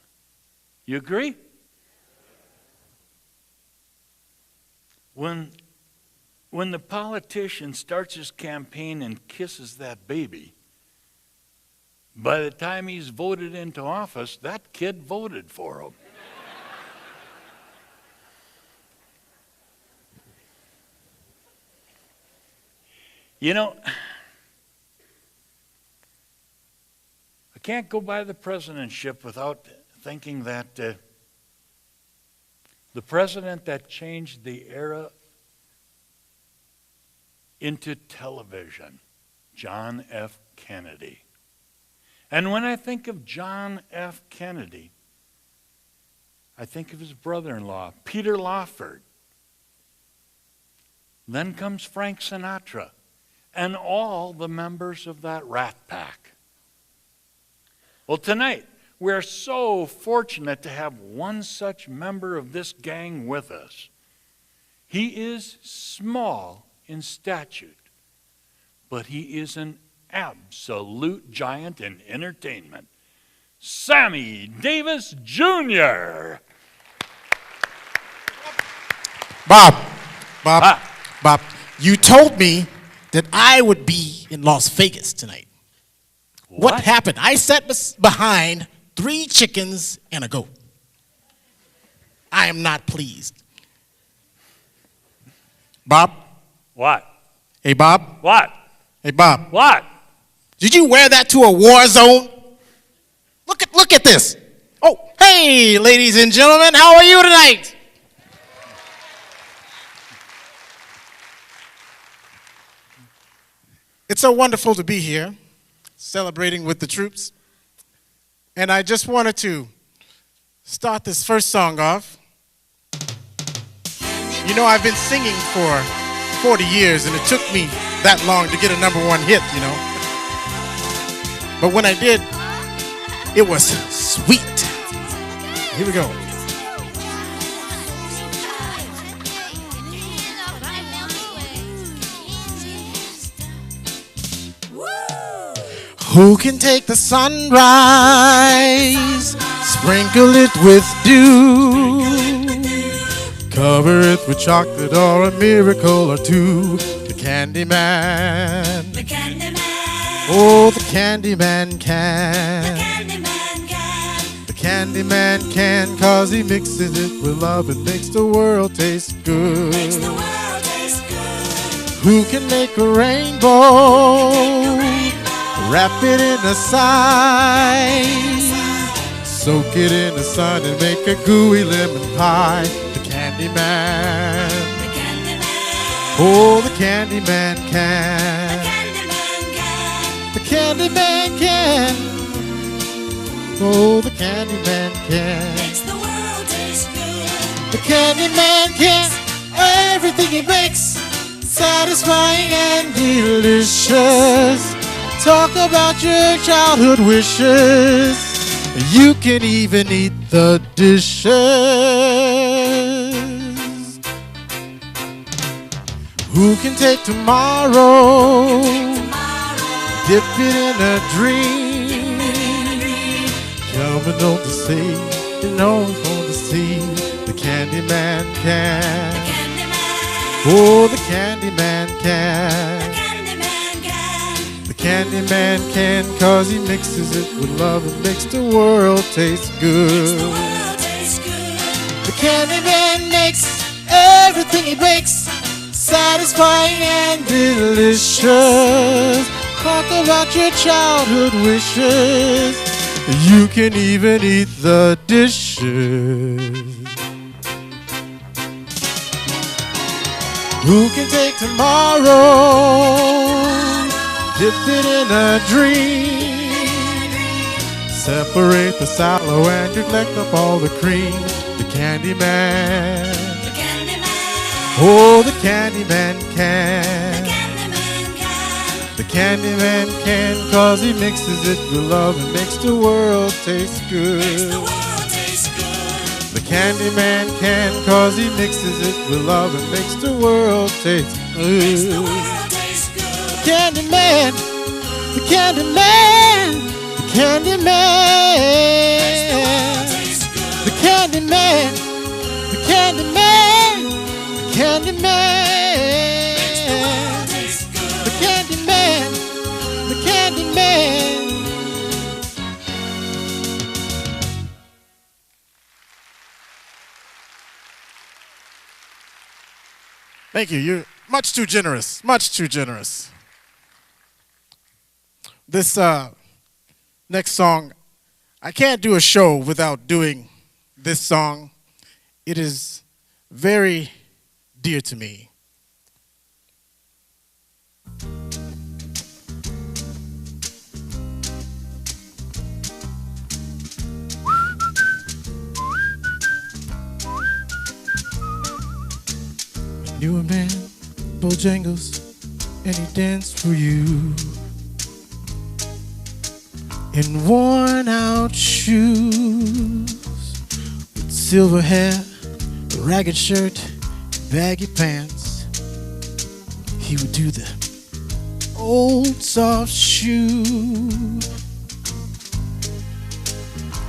You agree? When the politician starts his campaign and kisses that baby, by the time he's voted into office, that kid voted for him. You know, I can't go by the presidentship without thinking that the president that changed the era into television, John F. Kennedy. And when I think of John F. Kennedy, I think of his brother-in-law, Peter Lawford. Then comes Frank Sinatra and all the members of that rat pack. Well, tonight, we're so fortunate to have one such member of this gang with us. He is small in stature, but he is an absolute giant in entertainment. Sammy Davis Jr. Bob, you told me that I would be in Las Vegas tonight. What happened? I sat behind 3 chickens and a goat. I am not pleased. Bob? What? Hey, Bob? What? Hey, Bob. What? Did you wear that to a war zone? Look at this. Oh, hey, ladies and gentlemen, how are you tonight? It's so wonderful to be here, celebrating with the troops. And I just wanted to start this first song off. You know, I've been singing for 40 years, and it took me that long to get a #1 hit, you know. But when I did, it was sweet. Here we go. Who can take the sunrise, sprinkle it with dew, cover it with chocolate or a miracle or two. The candy man. The candy man. Oh, the candy man can. The candy man can. The candy man can, 'cause he mixes it with love and makes the world taste good. Makes the world taste good. Who can make a rainbow? Wrap it in a sign. Soak it in the sun and make a gooey lemon pie. The candy man. The candy man. Oh, the candy man can. The candy man can. The candy man can. Oh, the candy man can. Makes the world taste good. The candy man can. Everything he makes, satisfying and delicious. Talk about your childhood wishes. You can even eat the dishes. Who can take tomorrow, dip it in a dream? Coming on to see, you know I'm going to see. The candy man can. The candy man. Oh, the candy man can. The candy man can. The candy man can, 'cause he mixes it with love and makes the world taste Makes good. the world taste good. The candy man makes everything he bakes satisfying and delicious. Talk about your childhood wishes. You can even eat the dishes. Who can take tomorrow, dip it in a dream? Separate the sallow and you collect up all the cream. The candy man. The candy man. Oh, the candy man can. The candy man can. The candy man can, 'cause he mixes it with love and makes the world taste Makes good. the world taste good. The candy man can, 'cause he mixes it with love and makes the world taste Makes the good. world taste good. Candy man, the candy man, the candy man, Taste good. the candy man, the candy man, the candy man, Taste good. the candy man, the candy man. Thank you. You're much too generous. Much too generous. This next song, I can't do a show without doing this song. It is very dear to me. You a man, Bojangles, and he danced for you in worn out shoes, with silver hair, a ragged shirt, baggy pants. He would do the old soft shoe,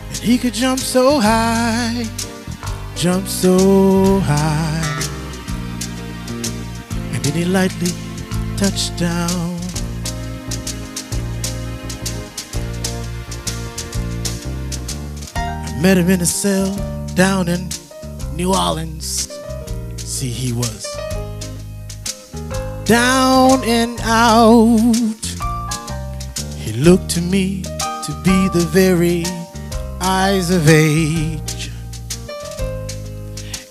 and he could jump so high, jump so high. And then he lightly touched down. I met him in a cell down in New Orleans. See, he was down and out. He looked to me to be the very eyes of age.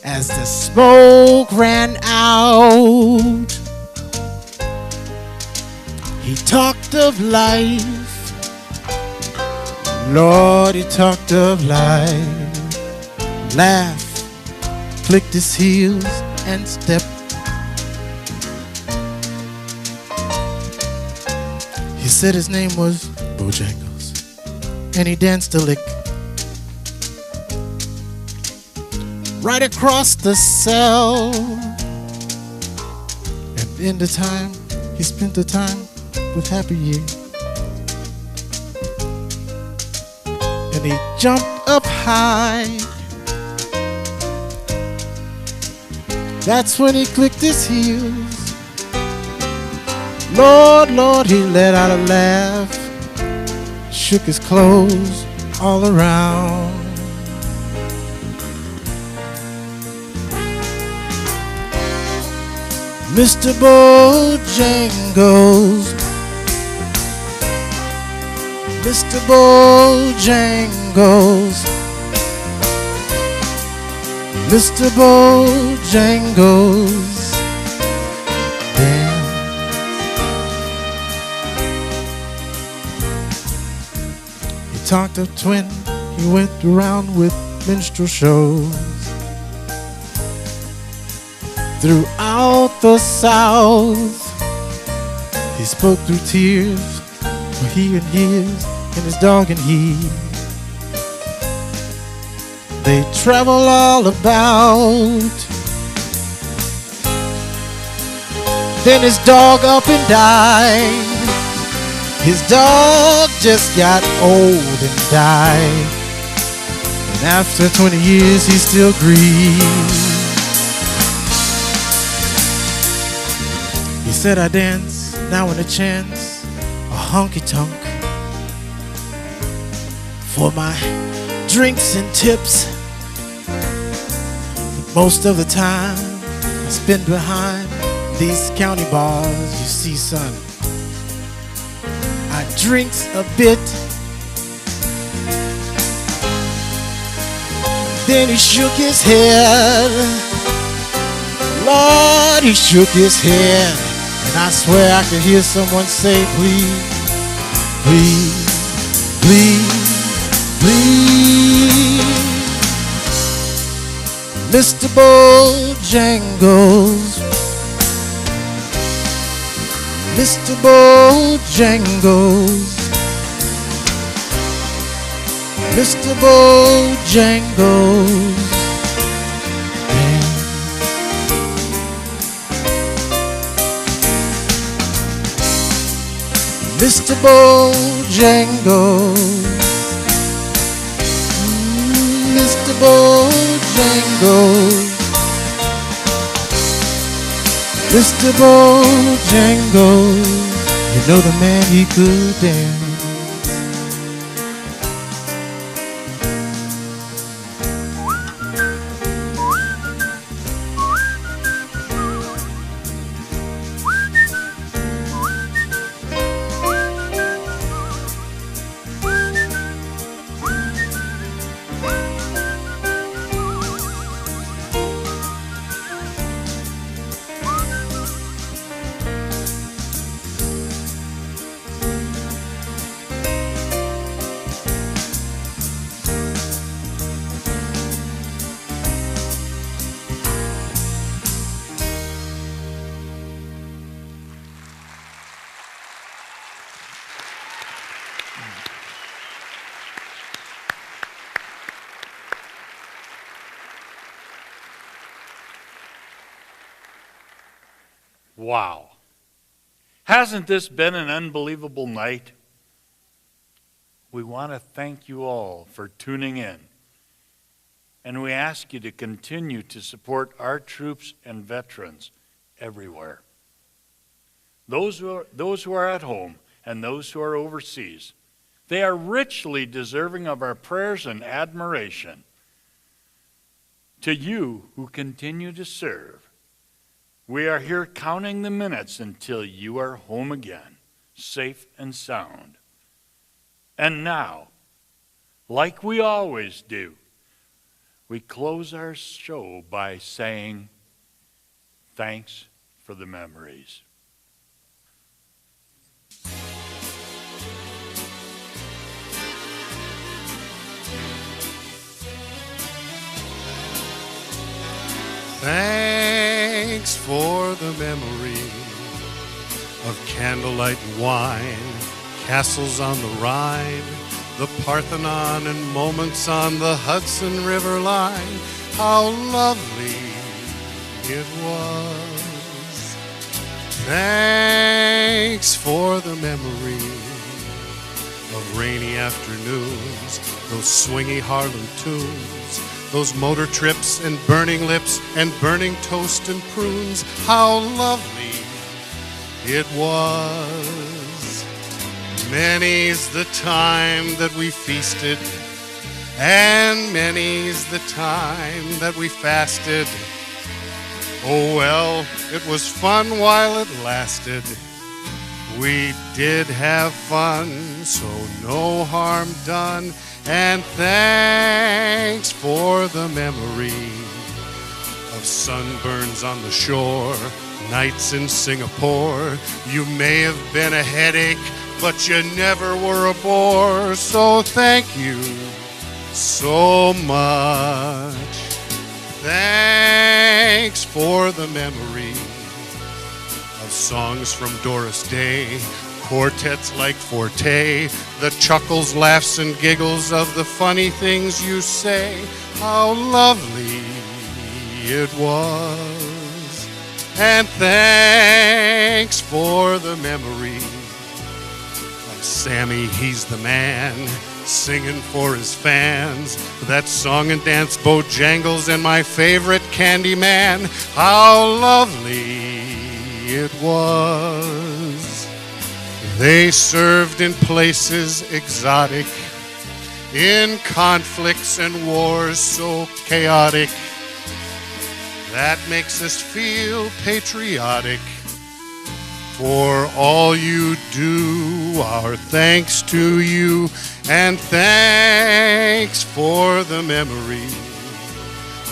As the smoke ran out, he talked of life. Lord, he talked of life. Laughed, clicked his heels and stepped. He said his name was Bojangles, and he danced a lick right across the cell. And in the time, he spent the time with Happy Year. And he jumped up high That's when he clicked his heels. Lord, Lord, he let out a laugh, shook his clothes all around. Mr. Bojangles, Mr. Bojangles, Mr. Bojangles, dance. He talked of twin, he went around with minstrel shows throughout the South. He spoke through tears, for he and his dog and he. They travel all about. Then his dog up and died. His dog just got old and died. And after 20 years he still grieves. He said, I dance now and a chance, a honky-tonk, for my drinks and tips. Most of the time I spend behind these county bars. You see, son, I drinks a bit. Then he shook his head. Lord, he shook his head. And I swear I could hear someone say, please, please, please, please. Mr. Bojangles, Mr. Bojangles, Mr. Bojangles. Mr. Bojangles, Mr. Bojangles, Mr. Bojangles, you know the man, he could dance. Wow. Hasn't this been an unbelievable night? We want to thank you all for tuning in. And we ask you to continue to support our troops and veterans everywhere. Those who are at home and those who are overseas, they are richly deserving of our prayers and admiration. To you who continue to serve, we are here counting the minutes until you are home again, safe and sound. And now, like we always do, we close our show by saying, thanks for the memories. Thanks for the memory of candlelight and wine, castles on the Rhine, the Parthenon, and moments on the Hudson River line. How lovely it was. Thanks for the memory of rainy afternoons, those swingy Harlem tunes, those motor trips and burning lips and burning toast and prunes, how lovely it was. Many's the time that we feasted, and many's the time that we fasted. Oh well, it was fun while it lasted. We did have fun, so no harm done. And thanks for the memory of sunburns on the shore, nights in Singapore. You may have been a headache, but you never were a bore. So thank you so much. Thanks for the memory of songs from Doris Day, quartets like Forte, the chuckles, laughs, and giggles of the funny things you say. How lovely it was. And thanks for the memory of Sammy, he's the man, singing for his fans. That song and dance Bojangles and my favorite Candyman. How lovely it was. They served in places exotic, in conflicts and wars so chaotic. That makes us feel patriotic. For all you do, our thanks to you, and thanks for the memory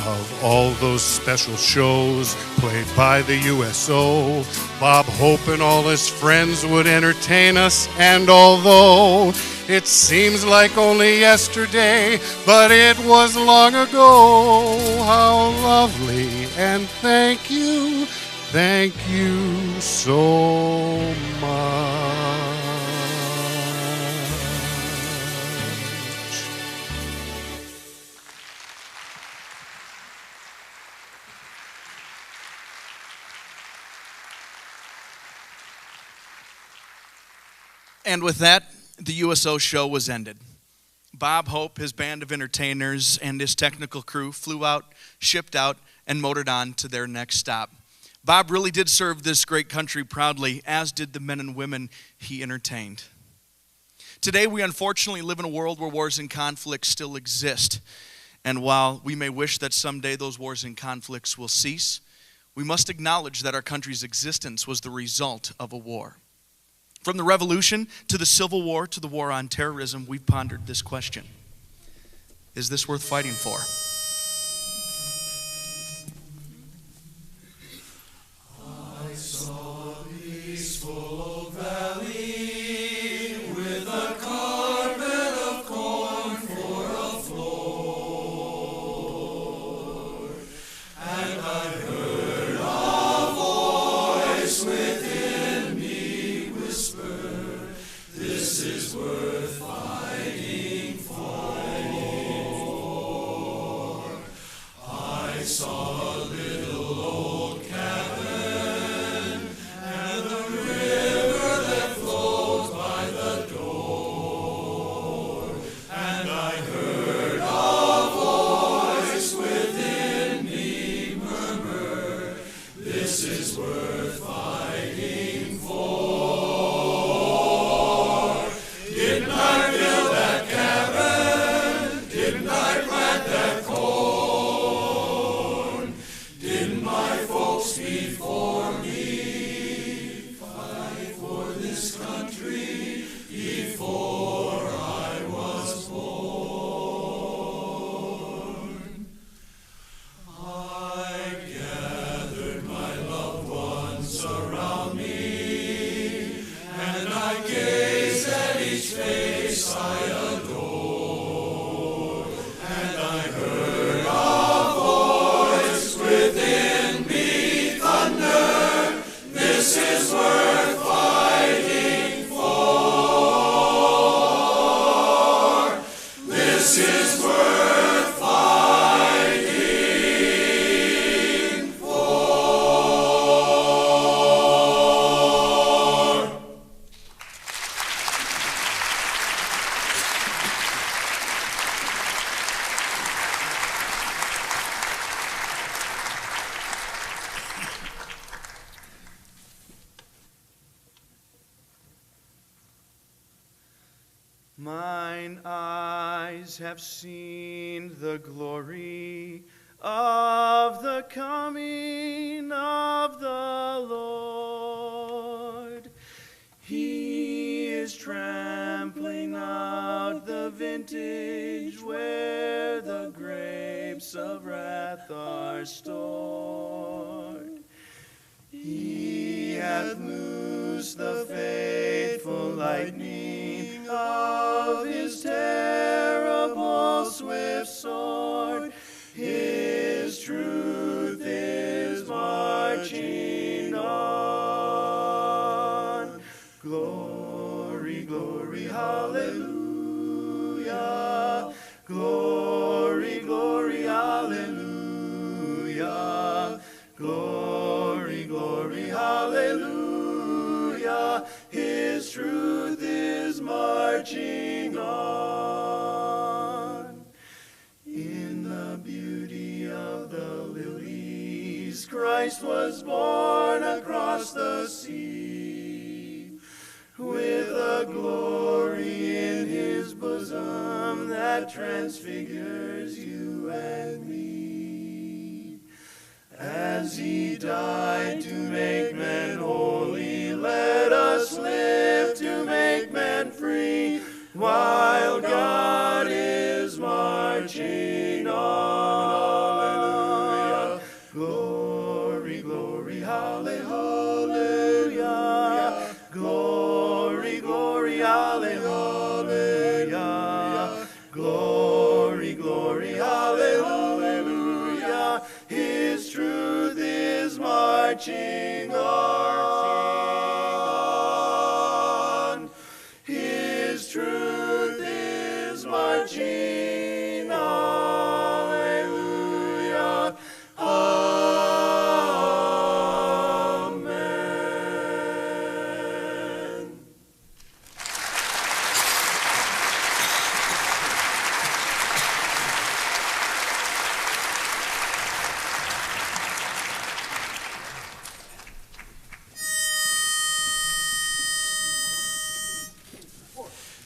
of all those special shows played by the USO. Bob Hope and all his friends would entertain us, and although it seems like only yesterday, but it was long ago. How lovely, and thank you so much. And with that, the USO show was ended. Bob Hope, his band of entertainers, and his technical crew flew out, shipped out, and motored on to their next stop. Bob really did serve this great country proudly, as did the men and women he entertained. Today, we unfortunately live in a world where wars and conflicts still exist. And while we may wish that someday those wars and conflicts will cease, we must acknowledge that our country's existence was the result of a war. From the Revolution to the Civil War to the war on terrorism, we've pondered this question. Is this worth fighting for? I saw a peaceful old valley with a carpet of corn for a floor, and I heard a voice within me whisper, this is worth fighting for. I saw a little old cabin and the river that flows by the door, and I heard a voice within me murmur, this is worth fighting for. Didn't I build that cabin? Didn't I plant that corn? Didn't my folks before me fight for this country before I was born? I gathered my loved ones around Mine eyes have seen the glory of the coming of the Lord. He is trampling out the vintage where the grapes of wrath are stored. He hath loosed the faithful lightning of his terrible swift sword. His truth is marching on. Glory, glory, hallelujah. Glory, glory, hallelujah. Glory, glory, hallelujah. His truth is marching on. In the beauty of the lilies, Christ was born across the sea, with a glory in his bosom that transfigures you and me. As he died to make men holy, let us live to make men free, while God is marching on. Glory, glory, hallelujah. Glory, glory, hallelujah. Glory, glory, hallelujah. His truth is marching on. His truth is marching on. Hallelujah. Amen.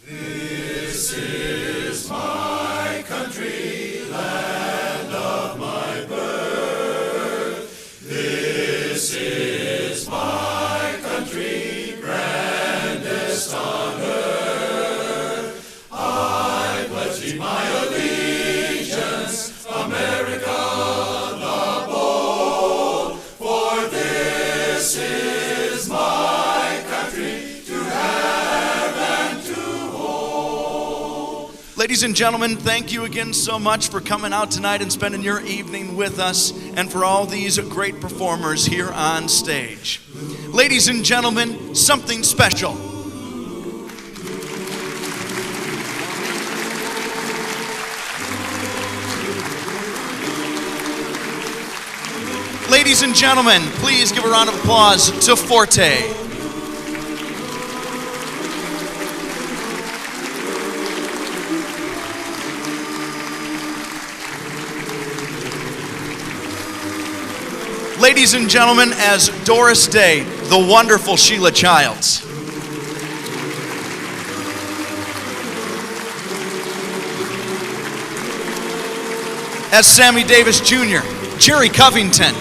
This is my country, land of my birth. This is my country, grandest on earth. I pledge thee my allegiance, America the bold, for this is my country, to have and to hold. Ladies and gentlemen, thank you again so much for coming out tonight and spending your evening with us, and for all these great performers here on stage. Ladies and gentlemen, something special. Ladies and gentlemen, please give a round of applause to Forte. Ladies and gentlemen, as Doris Day, the wonderful Sheila Childs. As Sammy Davis Jr., Jerry Covington.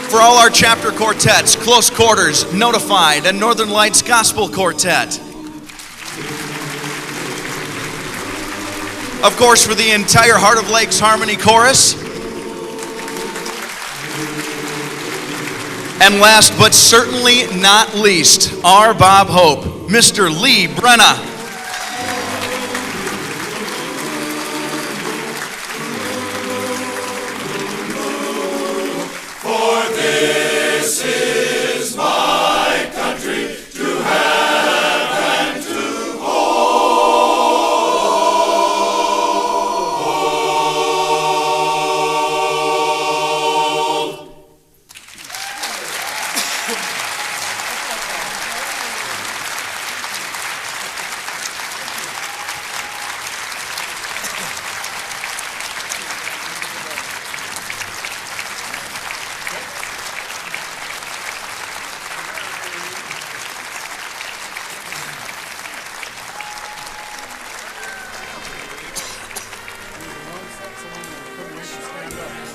For all our chapter quartets, Close Quarters, Notified, and Northern Lights Gospel Quartet. Of course, for the entire Heart of Lakes Harmony Chorus. And last but certainly not least, our Bob Hope, Mr. Lee Brenna. For this is my country, to have and to hold. Christ.